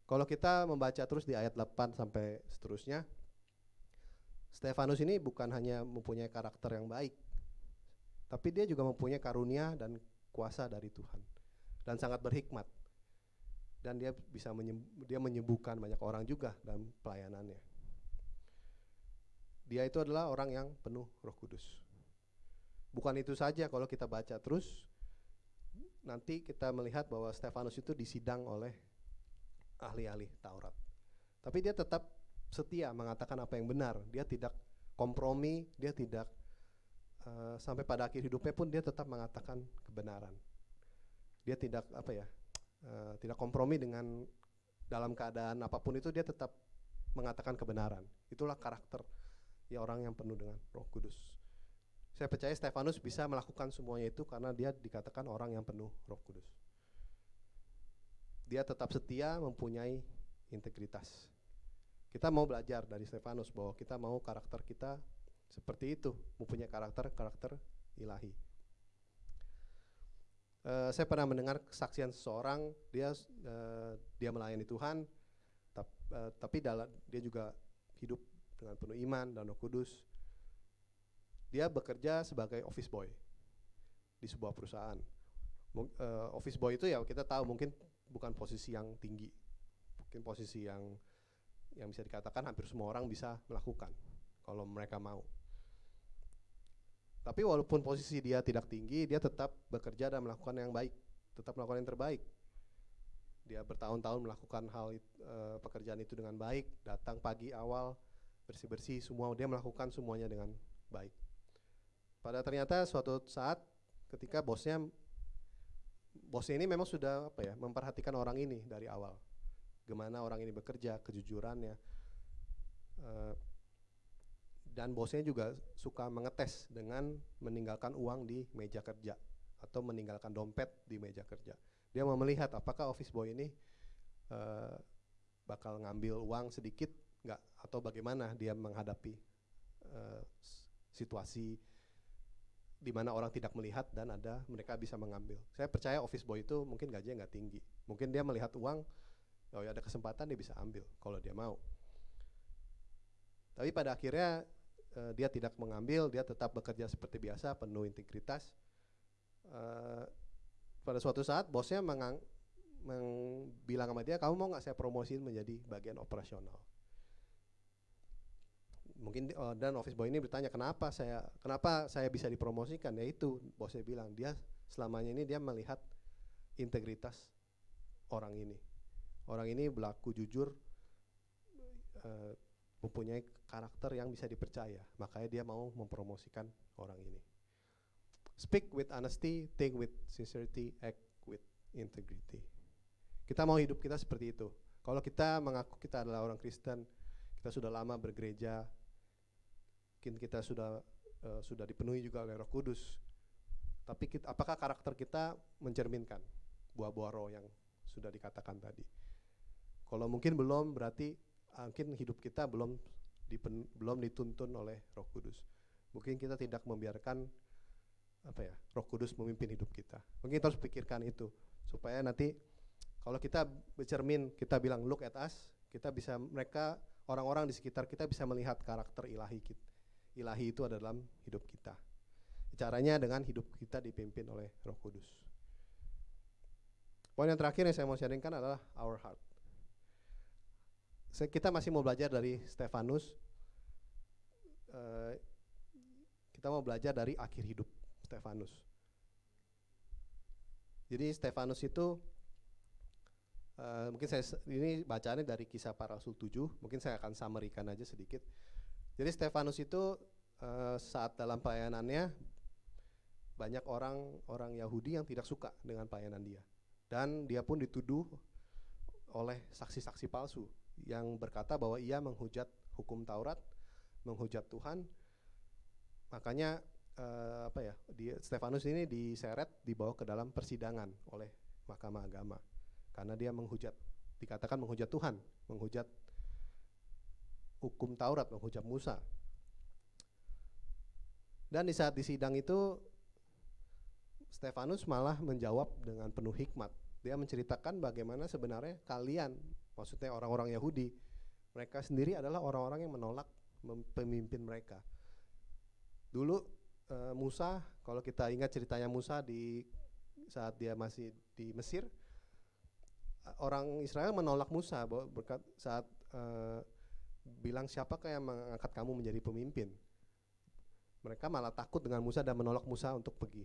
Kalau kita membaca terus di ayat 8 sampai seterusnya, Stefanus ini bukan hanya mempunyai karakter yang baik, tapi dia juga mempunyai karunia dan kuasa dari Tuhan dan sangat berhikmat. Dan dia bisa menyembuhkan banyak orang juga dalam pelayanannya. Dia itu adalah orang yang penuh Roh Kudus. Bukan itu saja, kalau kita baca terus nanti kita melihat bahwa Stefanus itu disidang oleh ahli-ahli Taurat. Tapi dia tetap setia mengatakan apa yang benar. Dia tidak kompromi, dia tidak sampai pada akhir hidupnya pun dia tetap mengatakan kebenaran. Dia tidak tidak kompromi dengan dalam keadaan apapun itu, dia tetap mengatakan kebenaran. Itulah karakter ya orang yang penuh dengan Roh Kudus. Saya percaya Stefanus bisa melakukan semuanya itu karena dia dikatakan orang yang penuh Roh Kudus. Dia tetap setia, mempunyai integritas. Kita mau belajar dari Stefanus bahwa kita mau karakter kita seperti itu, mempunyai karakter ilahi. Saya pernah mendengar kesaksian seseorang, dia melayani Tuhan, tapi dia juga hidup dengan penuh iman dan Roh Kudus. Dia bekerja sebagai office boy di sebuah perusahaan, Office boy itu ya kita tahu mungkin bukan posisi yang tinggi, mungkin posisi yang bisa dikatakan hampir semua orang bisa melakukan kalau mereka mau. Tapi walaupun posisi dia tidak tinggi, dia tetap bekerja dan melakukan yang baik, tetap melakukan yang terbaik. Dia bertahun-tahun melakukan pekerjaan itu dengan baik, datang pagi awal, bersih-bersih semua, dia melakukan semuanya dengan baik. Pada ternyata suatu saat ketika bosnya ini memang sudah memperhatikan orang ini dari awal, gimana orang ini bekerja, kejujurannya, dan bosnya juga suka mengetes dengan meninggalkan uang di meja kerja atau meninggalkan dompet di meja kerja. Dia mau melihat apakah office boy ini bakal ngambil uang sedikit nggak, atau bagaimana dia menghadapi situasi di mana orang tidak melihat dan mereka bisa mengambil. Saya percaya office boy itu mungkin gajinya nggak tinggi, mungkin dia melihat uang, oh ya ada kesempatan dia bisa ambil kalau dia mau. Tapi pada akhirnya dia tidak mengambil, dia tetap bekerja seperti biasa, penuh integritas. Pada suatu saat bosnya bilang sama dia, kamu mau nggak saya promosiin menjadi bagian operasional? Mungkin dan office boy ini bertanya kenapa saya bisa dipromosikan. Ya itu bosnya bilang, dia selamanya ini dia melihat integritas orang ini berlaku jujur, mempunyai karakter yang bisa dipercaya, makanya dia mau mempromosikan orang ini. Speak with honesty, think with sincerity, act with integrity. Kita mau hidup kita seperti itu. Kalau kita mengaku kita adalah orang Kristen, kita sudah lama bergereja, mungkin kita sudah dipenuhi juga oleh Roh Kudus, tapi apakah karakter kita mencerminkan buah-buah roh yang sudah dikatakan tadi? Kalau mungkin belum, berarti mungkin hidup kita belum dituntun oleh Roh Kudus. Mungkin kita tidak membiarkan Roh Kudus memimpin hidup kita. Mungkin kita harus pikirkan itu supaya nanti kalau kita bercermin, kita bilang look at us, kita bisa, orang-orang di sekitar kita bisa melihat karakter ilahi kita. Ilahi itu ada dalam hidup kita. Caranya dengan hidup kita dipimpin oleh Roh Kudus. Poin yang terakhir yang saya mau sharingkan adalah our heart. Kita masih mau belajar dari Stefanus. Kita mau belajar dari akhir hidup Stefanus. Jadi Stefanus itu mungkin ini bacaannya dari Kisah Para Rasul 7. Mungkin saya akan summary-kan aja sedikit. Jadi Stefanus itu saat dalam pelayanannya banyak orang Yahudi yang tidak suka dengan pelayanan dia, dan dia pun dituduh oleh saksi-saksi palsu yang berkata bahwa ia menghujat hukum Taurat, menghujat Tuhan. Makanya Stefanus ini diseret, dibawa ke dalam persidangan oleh Mahkamah Agama karena dia dikatakan menghujat Tuhan, menghujat hukum Taurat, menghujat Musa. Dan di saat di sidang itu Stefanus malah menjawab dengan penuh hikmat. Dia menceritakan bagaimana sebenarnya kalian, maksudnya orang-orang Yahudi, mereka sendiri adalah orang-orang yang menolak pemimpin mereka. Dulu Musa, kalau kita ingat ceritanya Musa saat dia masih di Mesir, orang Israel menolak Musa saat bilang siapakah yang mengangkat kamu menjadi pemimpin. Mereka malah takut dengan Musa dan menolak Musa untuk pergi.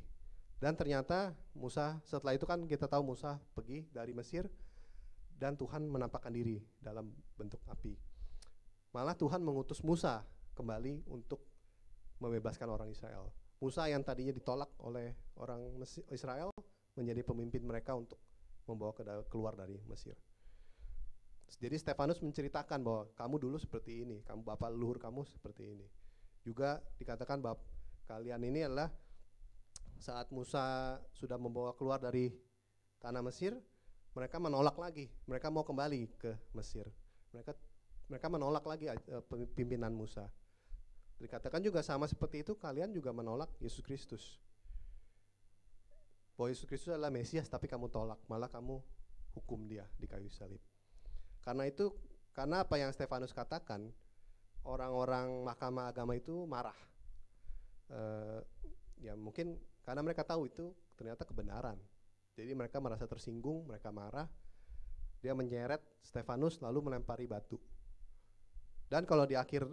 Dan ternyata Musa, setelah itu kan kita tahu Musa pergi dari Mesir dan Tuhan menampakkan diri dalam bentuk api. Malah Tuhan mengutus Musa kembali untuk membebaskan orang Israel. Musa yang tadinya ditolak oleh orang Israel menjadi pemimpin mereka untuk membawa keluar dari Mesir. Jadi Stefanus menceritakan bahwa kamu dulu seperti ini, kamu bapak leluhur kamu seperti ini. Juga dikatakan bahwa kalian ini adalah saat Musa sudah membawa keluar dari tanah Mesir, mereka menolak lagi, mereka mau kembali ke Mesir. Mereka menolak lagi pimpinan Musa. Dikatakan juga sama seperti itu, kalian juga menolak Yesus Kristus. Bahwa Yesus Kristus adalah Mesias, tapi kamu tolak, malah kamu hukum dia di kayu salib. Karena apa yang Stefanus katakan, orang-orang Mahkamah Agama itu marah. Ya mungkin karena mereka tahu itu ternyata kebenaran. Jadi mereka merasa tersinggung, mereka marah. Dia menyeret Stefanus lalu melempari batu. Dan kalau di akhir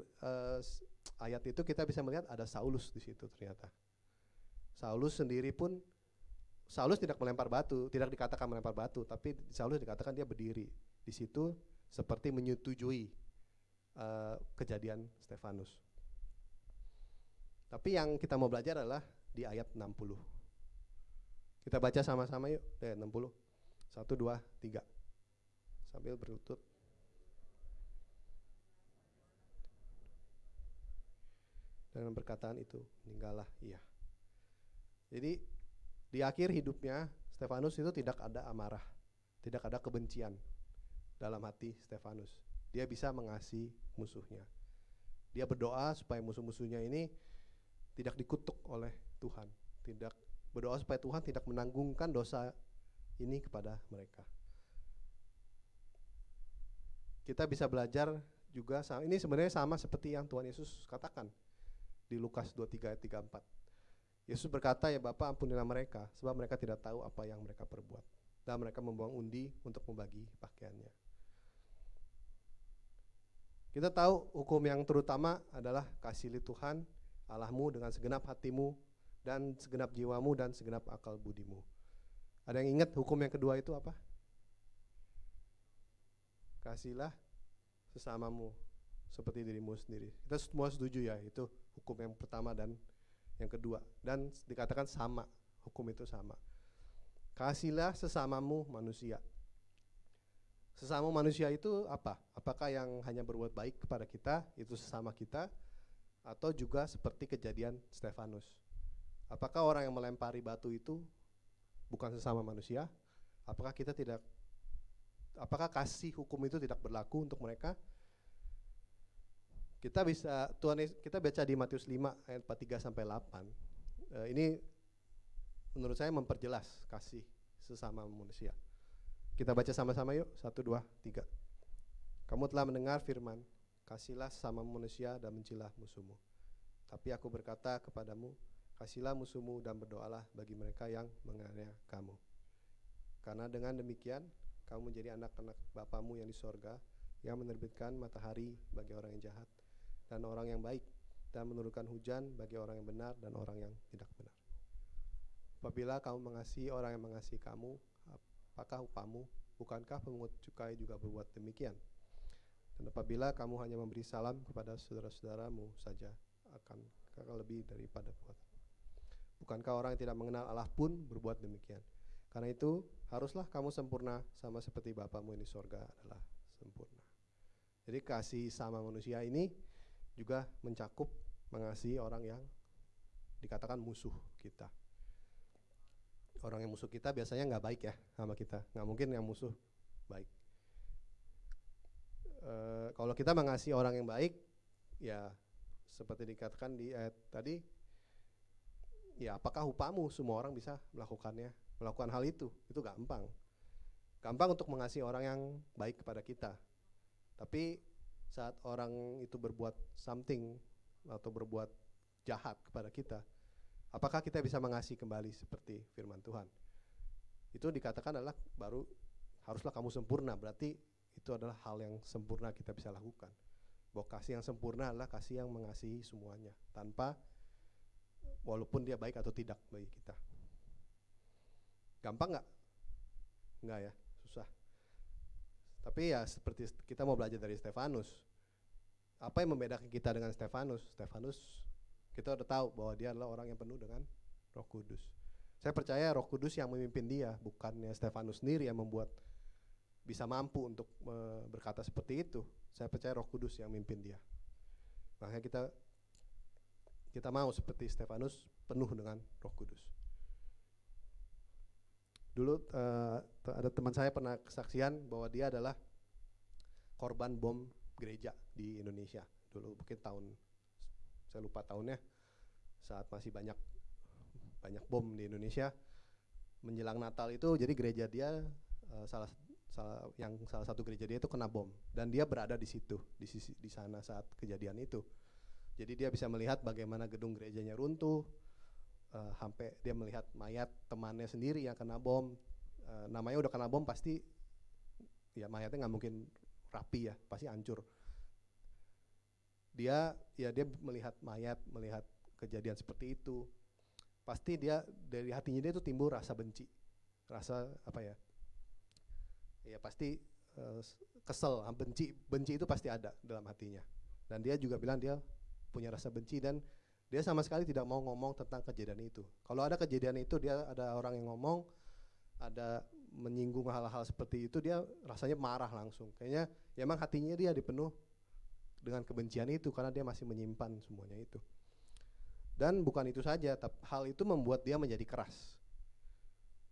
ayat itu kita bisa melihat ada Saulus di situ ternyata. Saulus sendiri pun, Saulus tidak melempar batu, tidak dikatakan melempar batu, tapi Saulus dikatakan dia berdiri di situ seperti menyetujui kejadian Stefanus. Tapi yang kita mau belajar adalah di ayat 60. Kita baca sama-sama yuk, ayat 60. 1, 2, 3. Sambil berlutut. Dengan perkataan itu, meninggallah ia. Jadi di akhir hidupnya Stefanus itu tidak ada amarah, tidak ada kebencian dalam hati Stefanus. Dia bisa mengasihi musuhnya. Dia berdoa supaya musuh-musuhnya ini tidak dikutuk oleh Tuhan, tidak berdoa supaya Tuhan tidak menanggungkan dosa ini kepada mereka. Kita bisa belajar juga, ini sebenarnya sama seperti yang Tuhan Yesus katakan di Lukas 23 ayat 34. Yesus berkata, ya Bapa, ampunilah mereka, sebab mereka tidak tahu apa yang mereka perbuat. Dan mereka membuang undi untuk membagi pakaiannya. Kita tahu hukum yang terutama adalah kasihi Tuhan Allahmu dengan segenap hatimu dan segenap jiwamu dan segenap akal budimu. Ada yang ingat hukum yang kedua itu apa? Kasihilah sesamamu seperti dirimu sendiri. Kita semua setuju ya, itu hukum yang pertama dan yang kedua. Dan dikatakan sama, hukum itu sama. Kasihilah sesamamu manusia. Sesama manusia itu apa? Apakah yang hanya berbuat baik kepada kita, itu sesama kita, atau juga seperti kejadian Stefanus? Apakah orang yang melempari batu itu bukan sesama manusia? Apakah kasih hukum itu tidak berlaku untuk mereka? Kita baca di Matius 5 ayat 43 sampai 8. Ini menurut saya memperjelas kasih sesama manusia. Kita baca sama-sama yuk, 1, 2, 3. Kamu telah mendengar firman, kasihilah sesama manusia dan bencilah musuhmu. Tapi aku berkata kepadamu, kasihilah musuhmu dan berdoalah bagi mereka yang menganiaya kamu. Karena dengan demikian, kamu menjadi anak-anak Bapamu yang di sorga, yang menerbitkan matahari bagi orang yang jahat dan orang yang baik, dan menurunkan hujan bagi orang yang benar dan orang yang tidak benar. Apabila kamu mengasihi orang yang mengasihi kamu, apakah upamu? Bukankah pemungut cukai juga berbuat demikian? Dan apabila kamu hanya memberi salam kepada saudara-saudaramu saja, akan lebih daripada buatan. Bukankah orang yang tidak mengenal Allah pun berbuat demikian? Karena itu, haruslah kamu sempurna sama seperti Bapamu yang di sorga adalah sempurna. Jadi kasih sama manusia ini juga mencakup mengasihi orang yang dikatakan musuh kita. Orang yang musuh kita biasanya nggak baik ya sama kita, nggak mungkin yang musuh baik. Kalau kita mengasihi orang yang baik, ya seperti dikatakan di ayat tadi, ya apakah upamu? Semua orang bisa melakukan hal itu gampang. Gampang untuk mengasihi orang yang baik kepada kita. Tapi saat orang itu berbuat something atau berbuat jahat kepada kita, apakah kita bisa mengasihi kembali seperti firman Tuhan? Itu dikatakan adalah baru haruslah kamu sempurna, berarti itu adalah hal yang sempurna kita bisa lakukan. Bahwa kasih yang sempurna adalah kasih yang mengasihi semuanya, tanpa walaupun dia baik atau tidak bagi kita. Gampang nggak? Nggak ya, susah. Tapi ya seperti kita mau belajar dari Stefanus. Apa yang membedakan kita dengan Stefanus? Stefanus kita udah tahu bahwa dia adalah orang yang penuh dengan Roh Kudus. Saya percaya Roh Kudus yang memimpin dia, bukannya Stefanus sendiri yang membuat bisa mampu untuk berkata seperti itu. Saya percaya Roh Kudus yang memimpin dia. Makanya kita mau seperti Stefanus penuh dengan Roh Kudus. Dulu ada teman saya pernah kesaksian bahwa dia adalah korban bom gereja di Indonesia. Dulu mungkin saya lupa tahunnya, saat masih banyak bom di Indonesia. Menjelang Natal itu, jadi gereja dia salah satu gereja dia itu kena bom, dan dia berada di situ, di sana saat kejadian itu. Jadi dia bisa melihat bagaimana gedung gerejanya runtuh, sampai dia melihat mayat temannya sendiri yang kena bom, namanya udah kena bom pasti ya mayatnya nggak mungkin rapi ya, pasti hancur. Dia melihat mayat, melihat kejadian seperti itu, pasti dia dari hatinya dia itu timbul rasa benci, rasa apa ya? Ya pasti kesel, benci itu pasti ada dalam hatinya. Dan dia juga bilang dia punya rasa benci dan dia sama sekali tidak mau ngomong tentang kejadian itu. Kalau ada kejadian itu, dia ada orang yang ngomong, ada menyinggung hal-hal seperti itu, dia rasanya marah langsung. Kayaknya ya emang hatinya dia dipenuh dengan kebencian itu karena dia masih menyimpan semuanya itu. Dan bukan itu saja, hal itu membuat dia menjadi keras.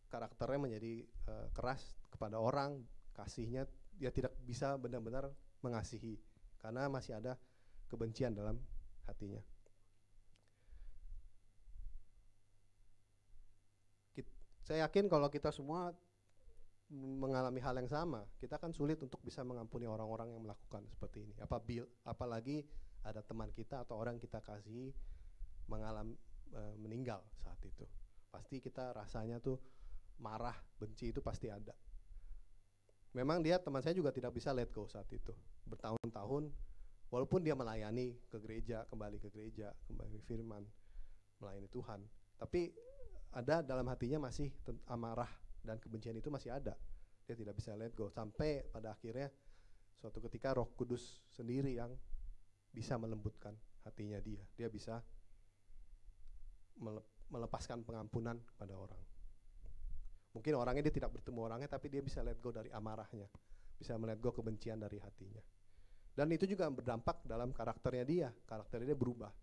Karakternya menjadi keras kepada orang, kasihnya dia tidak bisa benar-benar mengasihi karena masih ada kebencian dalam hatinya. Saya yakin kalau kita semua mengalami hal yang sama, kita kan sulit untuk bisa mengampuni orang-orang yang melakukan seperti ini. Apalagi ada teman kita atau orang kita kasihi meninggal saat itu. Pasti kita rasanya tuh marah, benci itu pasti ada. Memang teman saya juga tidak bisa let go saat itu. Bertahun-tahun, walaupun dia melayani ke gereja, kembali firman, melayani Tuhan. Tapi ada dalam hatinya masih amarah dan kebencian itu masih ada. Dia tidak bisa let go sampai pada akhirnya suatu ketika Roh Kudus sendiri yang bisa melembutkan hatinya dia. Dia bisa melepaskan pengampunan pada orang. Mungkin orangnya dia tidak bertemu orangnya, tapi dia bisa let go dari amarahnya, bisa let go kebencian dari hatinya. Dan itu juga berdampak dalam karakternya dia berubah.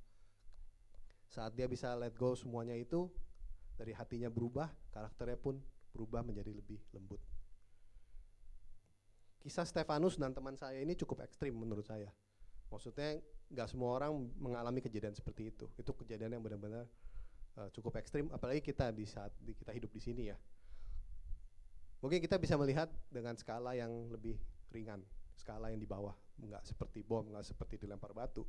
Saat dia bisa let go semuanya itu, dari hatinya berubah, karakternya pun berubah menjadi lebih lembut. Kisah Stefanus dan teman saya ini cukup ekstrim menurut saya. Maksudnya gak semua orang mengalami kejadian seperti itu. Itu kejadian yang benar-benar cukup ekstrim, apalagi kita di saat kita hidup di sini ya. Mungkin kita bisa melihat dengan skala yang lebih ringan, skala yang di bawah, nggak seperti bom, nggak seperti dilempar batu.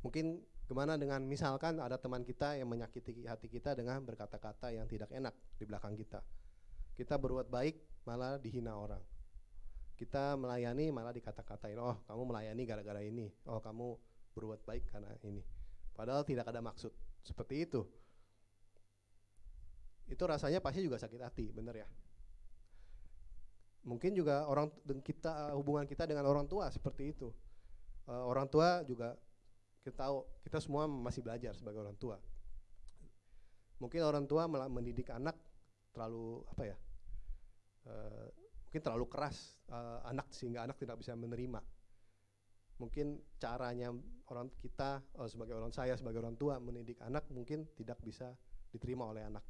Mungkin gimana dengan misalkan ada teman kita yang menyakiti hati kita dengan berkata-kata yang tidak enak di belakang kita. Kita berbuat baik malah dihina orang. Kita melayani malah dikata-katain, oh kamu melayani gara-gara ini, oh kamu berbuat baik karena ini. Padahal tidak ada maksud seperti itu. Itu rasanya pasti juga sakit hati, bener ya? Mungkin juga hubungan kita dengan orang tua seperti itu. Orang tua juga kita semua masih belajar sebagai orang tua. Mungkin orang tua mendidik anak terlalu mungkin terlalu keras sehingga anak tidak bisa menerima. Mungkin caranya sebagai orang tua mendidik anak mungkin tidak bisa diterima oleh anak.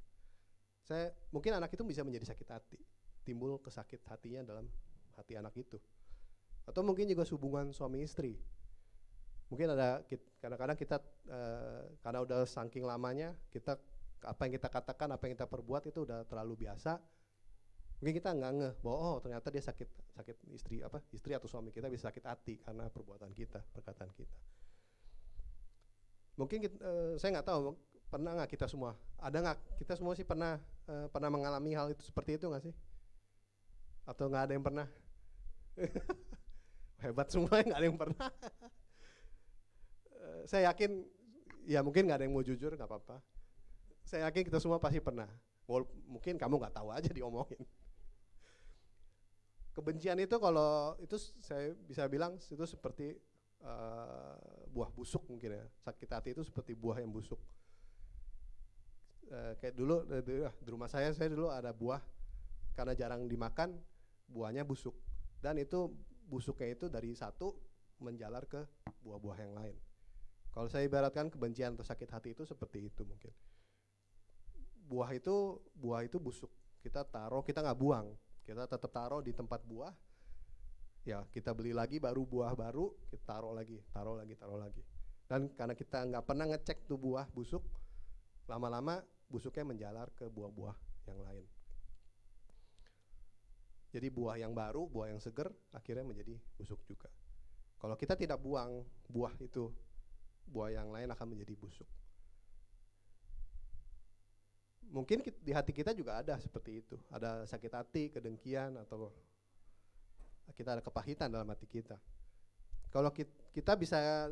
Mungkin anak itu bisa menjadi sakit hati, timbul kesakit hatinya dalam hati anak itu. Atau mungkin juga hubungan suami istri. Mungkin kadang-kadang kita karena udah saking lamanya apa yang kita katakan, apa yang kita perbuat itu udah terlalu biasa. Mungkin kita nggak ngeh bahwa ternyata dia sakit istri atau suami kita bisa sakit hati karena perbuatan kita, perkataan kita. Mungkin saya nggak tahu, pernah nggak kita semua? Ada nggak kita semua sih pernah mengalami hal itu seperti itu nggak sih? Atau nggak ada yang pernah? Hebat semua, nggak ada yang pernah. Saya yakin, ya mungkin nggak ada yang mau jujur, nggak apa-apa. Saya yakin kita semua pasti pernah. Mungkin kamu nggak tahu aja diomongin. Kebencian itu saya bisa bilang itu seperti buah busuk mungkin ya. Sakit hati itu seperti buah yang busuk. Kayak dulu di rumah saya dulu ada buah, karena jarang dimakan, buahnya busuk. Dan itu busuknya itu dari satu menjalar ke buah-buah yang lain. Kalau saya ibaratkan kebencian atau sakit hati itu seperti itu mungkin. Buah itu busuk. Kita nggak buang. Kita tetap taruh di tempat buah. Ya, kita beli lagi buah baru, kita taruh lagi. Dan karena kita nggak pernah ngecek tuh buah busuk, lama-lama busuknya menjalar ke buah-buah yang lain. Jadi buah yang baru, buah yang seger, akhirnya menjadi busuk juga. Kalau kita tidak buang buah itu, buah yang lain akan menjadi busuk. Mungkin di hati kita juga ada seperti itu. Ada sakit hati, kedengkian, atau kita ada kepahitan dalam hati kita. Kalau kita bisa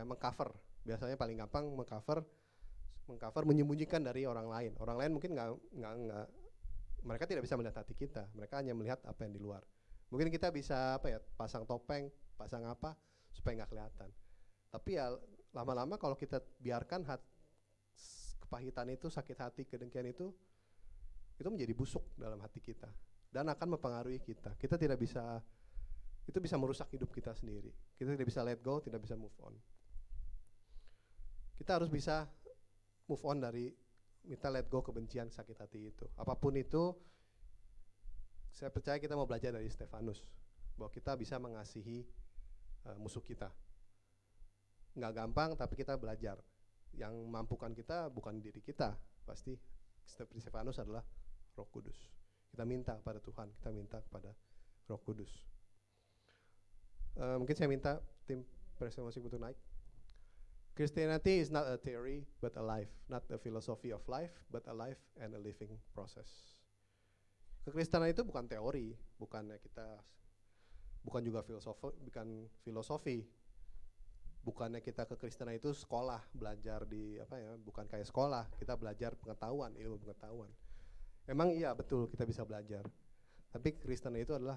mengcover. Biasanya paling gampang mengcover menyembunyikan dari orang lain. Orang lain mungkin nggak mereka tidak bisa melihat hati kita. Mereka hanya melihat apa yang di luar. Mungkin kita bisa pasang topeng, pasang apa supaya nggak kelihatan. Tapi ya lama-lama kalau kita biarkan kepahitan itu, sakit hati, kedengkian itu menjadi busuk dalam hati kita dan akan mempengaruhi kita. Kita tidak bisa, itu bisa merusak hidup kita sendiri. Kita tidak bisa let go, tidak bisa move on. Kita harus bisa move on dari kita let go kebencian, sakit hati itu. Apapun itu, saya percaya kita mau belajar dari Stefanus bahwa kita bisa mengasihi musuh kita. Nggak gampang, tapi kita belajar. Yang mampukan kita bukan diri kita, pasti seperti Stefanus adalah Roh Kudus. Kita minta kepada Tuhan, kita minta kepada Roh Kudus. Mungkin saya minta tim presiden musik untuk naik. Christianity is not a theory but a life, not a philosophy of life but a life and a living process. Kekristenan itu bukan teori, bukan juga filosofi. Bukannya kita kekristenan itu sekolah, belajar bukan kayak sekolah, kita belajar pengetahuan, ilmu pengetahuan. Emang iya betul kita bisa belajar. Tapi kekristenan itu adalah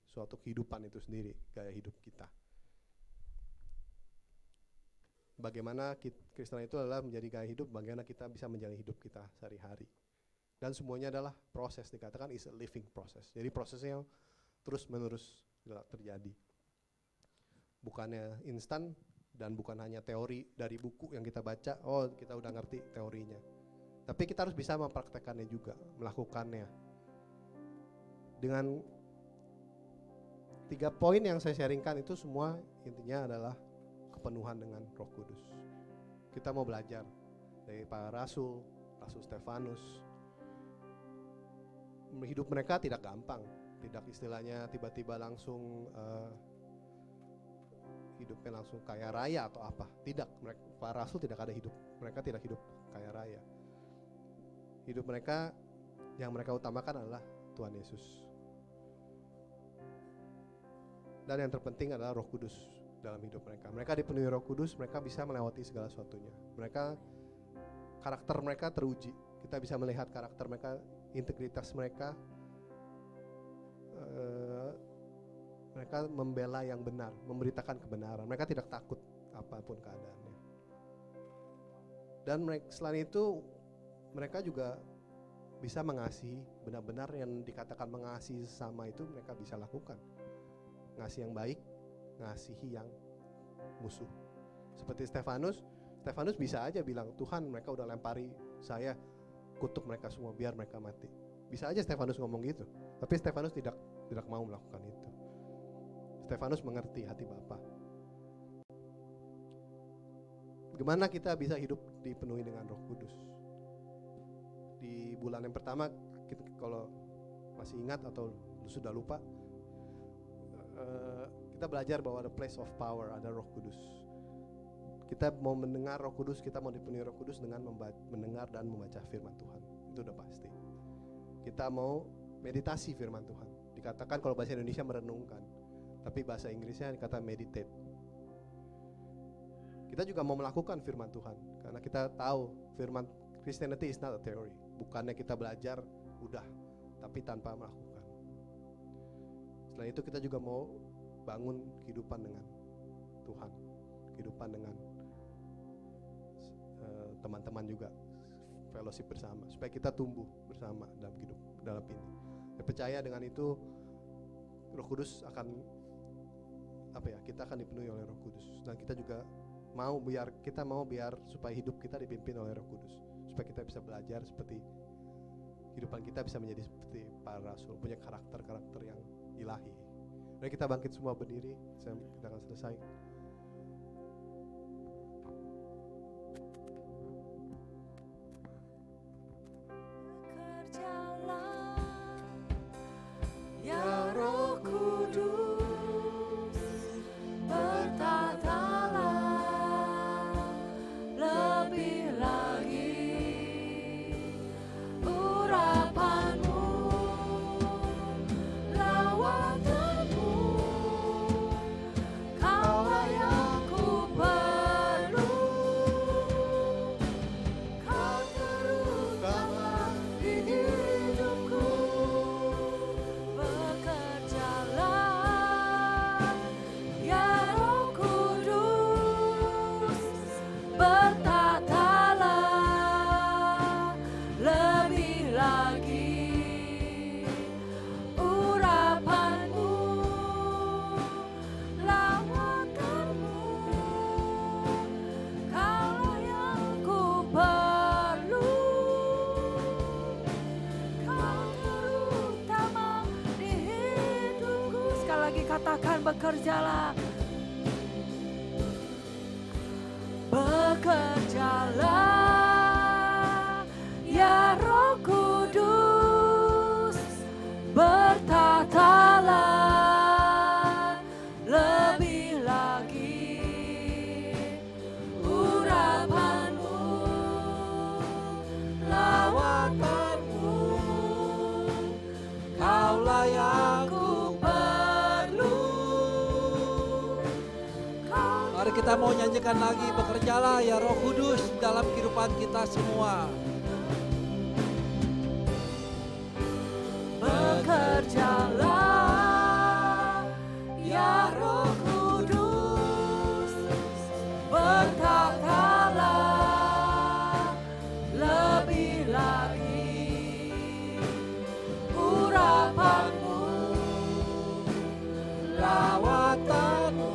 suatu kehidupan itu sendiri, gaya hidup kita. Bagaimana kekristenan itu adalah menjadi gaya hidup, bagaimana kita bisa menjalani hidup kita sehari-hari. Dan semuanya adalah proses, dikatakan is a living process. Jadi prosesnya terus-menerus terjadi. Bukannya instan dan bukan hanya teori dari buku yang kita baca, oh kita udah ngerti teorinya. Tapi kita harus bisa mempraktekannya juga, melakukannya. Dengan 3 poin yang saya sharingkan itu semua intinya adalah kepenuhan dengan Roh Kudus. Kita mau belajar dari para rasul Stefanus. Hidup mereka tidak gampang, tidak istilahnya tiba-tiba langsung hidupnya langsung kaya raya atau apa. Tidak, para rasul tidak ada mereka tidak hidup kaya raya. Hidup mereka yang mereka utamakan adalah Tuhan Yesus. Dan yang terpenting adalah Roh Kudus dalam hidup mereka. Mereka dipenuhi Roh Kudus, mereka bisa melewati segala sesuatunya. Karakter mereka teruji. Kita bisa melihat karakter mereka, integritas mereka. Mereka membela yang benar, memberitakan kebenaran. Mereka tidak takut apapun keadaannya. Dan selain itu, mereka juga bisa mengasihi, benar-benar yang dikatakan mengasihi sesama itu mereka bisa lakukan. Ngasih yang baik, ngasihi yang musuh. Seperti Stefanus bisa aja bilang, Tuhan mereka udah lempari saya, kutuk mereka semua biar mereka mati. Bisa aja Stefanus ngomong gitu, tapi Stefanus tidak mau melakukan itu. Stefanus mengerti hati Bapa. Gimana kita bisa hidup dipenuhi dengan Roh Kudus? Di bulan yang pertama, kalau masih ingat atau sudah lupa, kita belajar bahwa ada place of power, ada Roh Kudus. Kita mau mendengar Roh Kudus, kita mau dipenuhi Roh Kudus dengan mendengar dan membaca firman Tuhan. Itu udah pasti. Kita mau meditasi firman Tuhan. Dikatakan kalau bahasa Indonesia merenungkan, tapi bahasa Inggrisnya dikata meditate. Kita juga mau melakukan firman Tuhan, karena kita tahu firman Christianity is not a theory. Bukannya kita belajar udah, tapi tanpa melakukan. Selain itu kita juga mau bangun kehidupan dengan Tuhan, kehidupan dengan teman-teman juga, fellowship bersama, supaya kita tumbuh bersama dalam ini. Saya percaya dengan itu Roh Kudus akan kita akan dipenuhi oleh Roh Kudus, dan kita juga mau biar supaya hidup kita dipimpin oleh Roh Kudus, supaya kita bisa belajar seperti kehidupan kita bisa menjadi seperti para rasul, punya karakter yang ilahi. Mari kita bangkit semua berdiri, kita akan selesai. Ya Roh Kudus, bertatalah lebih lagi katakan bekerjalah. Bekerjalah ya Roh Kudus, bertatalah lebih lagi urapanmu, lawatanmu, kaulah yang ku perlu. Mari kita mau nyanyikan lagi, bekerjalah ya Roh Kudus dalam kehidupan kita semua. Bekerjalah ya Roh Kudus, berkatalah lebih lagi urapanmu, lawatanmu,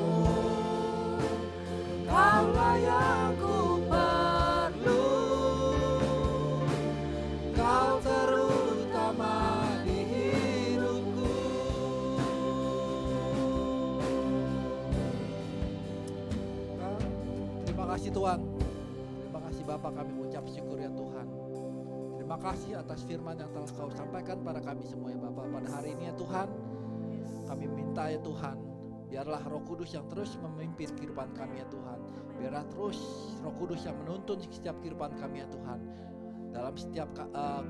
kaulah yang ku perlu, kau terutama di hidupku. Terima kasih Tuhan, terima kasih Bapa, kami mengucap syukur ya Tuhan. Terima kasih atas firman yang telah kau sampaikan pada kami semua ya Bapa pada hari ini ya Tuhan. Kami minta ya Tuhan, biarlah Roh Kudus yang terus memimpin kehidupan kami ya Tuhan. Biarlah terus Roh Kudus yang menuntun setiap kehidupan kami ya Tuhan. Dalam setiap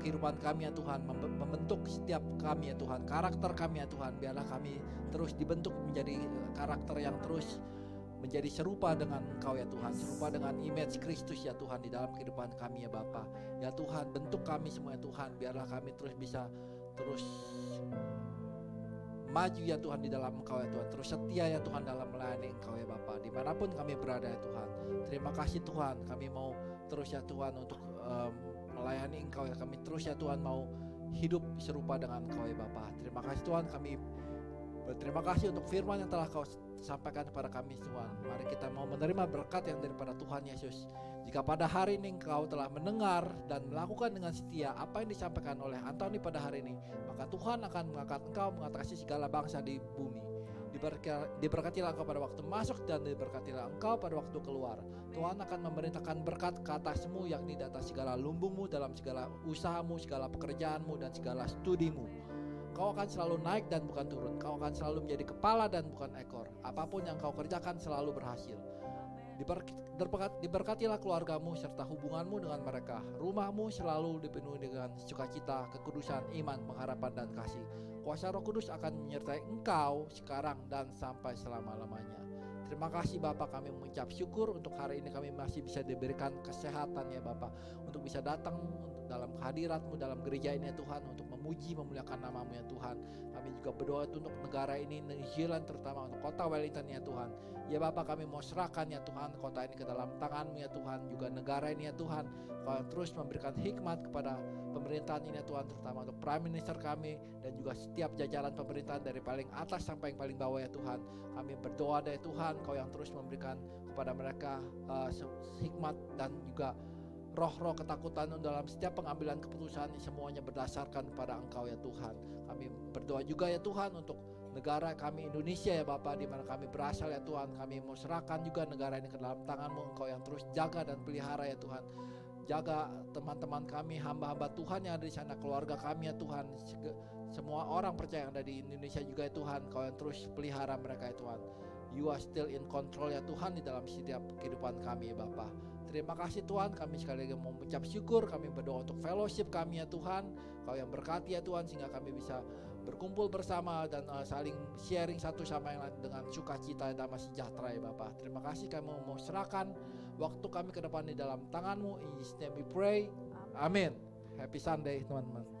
kehidupan kami ya Tuhan, membentuk setiap kami ya Tuhan, karakter kami ya Tuhan. Biarlah kami terus dibentuk menjadi karakter yang terus menjadi serupa dengan Engkau ya Tuhan, serupa dengan image Kristus ya Tuhan di dalam kehidupan kami ya Bapa. Ya Tuhan, bentuk kami semua ya Tuhan, biarlah kami terus bisa terus maju ya Tuhan di dalam Engkau ya Tuhan, terus setia ya Tuhan dalam melayani Engkau ya Bapa, dimanapun kami berada ya Tuhan. Terima kasih Tuhan, kami mau terus ya Tuhan untuk melayani Engkau ya, kami terus ya Tuhan mau hidup serupa dengan Engkau ya Bapa. Terima kasih Tuhan, kami berterima kasih untuk firman yang telah Kau sampaikan kepada kami Tuhan. Mari kita mau menerima berkat yang daripada Tuhan Yesus. Jika pada hari ini Engkau telah mendengar dan melakukan dengan setia apa yang disampaikan oleh Antoni pada hari ini, maka Tuhan akan mengangkat Engkau mengatasi segala bangsa di bumi. Diberkatilah Engkau pada waktu masuk dan diberkatilah Engkau pada waktu keluar. Tuhan akan memerintahkan berkat ke atasmu, yakni di atas segala lumbungmu, dalam segala usahamu, segala pekerjaanmu, dan segala studimu. Kau akan selalu naik dan bukan turun. Kau akan selalu menjadi kepala dan bukan ekor. Apapun yang kau kerjakan selalu berhasil. Diberkatilah keluargamu serta hubunganmu dengan mereka. Rumahmu selalu dipenuhi dengan sukacita, kekudusan, iman, pengharapan, dan kasih. Kuasa Roh Kudus akan menyertai engkau sekarang dan sampai selama-lamanya. Terima kasih Bapak, kami mengucap syukur untuk hari ini kami masih bisa diberikan kesehatan ya Bapak, untuk bisa datang dalam kehadirat-Mu dalam gereja ini ya Tuhan, untuk memuji memuliakan nama-Mu ya Tuhan. Kami juga berdoa untuk negara ini, New Zealand, terutama untuk kota Wellington ya Tuhan. Ya Bapak, kami mau serahkan ya Tuhan kota ini ke dalam tangan-Mu ya Tuhan, juga negara ini ya Tuhan. Kau terus memberikan hikmat kepada pemerintahan ini ya Tuhan, terutama untuk Prime Minister kami dan juga setiap jajaran pemerintahan dari paling atas sampai yang paling bawah ya Tuhan. Kami berdoa ya Tuhan, Kau yang terus memberikan kepada mereka hikmat dan juga roh-roh ketakutan dalam setiap pengambilan keputusan, semuanya berdasarkan pada Engkau ya Tuhan. Kami berdoa juga ya Tuhan untuk negara kami Indonesia ya Bapa, di mana kami berasal ya Tuhan. Kami mau serahkan juga negara ini ke dalam tangan-Mu, Engkau yang terus jaga dan pelihara ya Tuhan. Jaga teman-teman kami, hamba-hamba Tuhan yang ada di sana, keluarga kami ya Tuhan. Semua orang percaya yang ada di Indonesia juga ya Tuhan, Kau yang terus pelihara mereka ya Tuhan. You are still in control ya Tuhan di dalam setiap kehidupan kami ya Bapa. Terima kasih Tuhan, kami sekali lagi mau mengucap syukur, kami berdoa untuk fellowship kami ya Tuhan. Kau yang berkati ya Tuhan, sehingga kami bisa berkumpul bersama dan saling sharing satu sama yang lain dengan sukacita dan damai sejahtera ya Bapa. Terima kasih, kami mau serahkan waktu kami ke depan di dalam tangan-Mu. In Jesus name we pray. Amin. Happy Sunday teman-teman.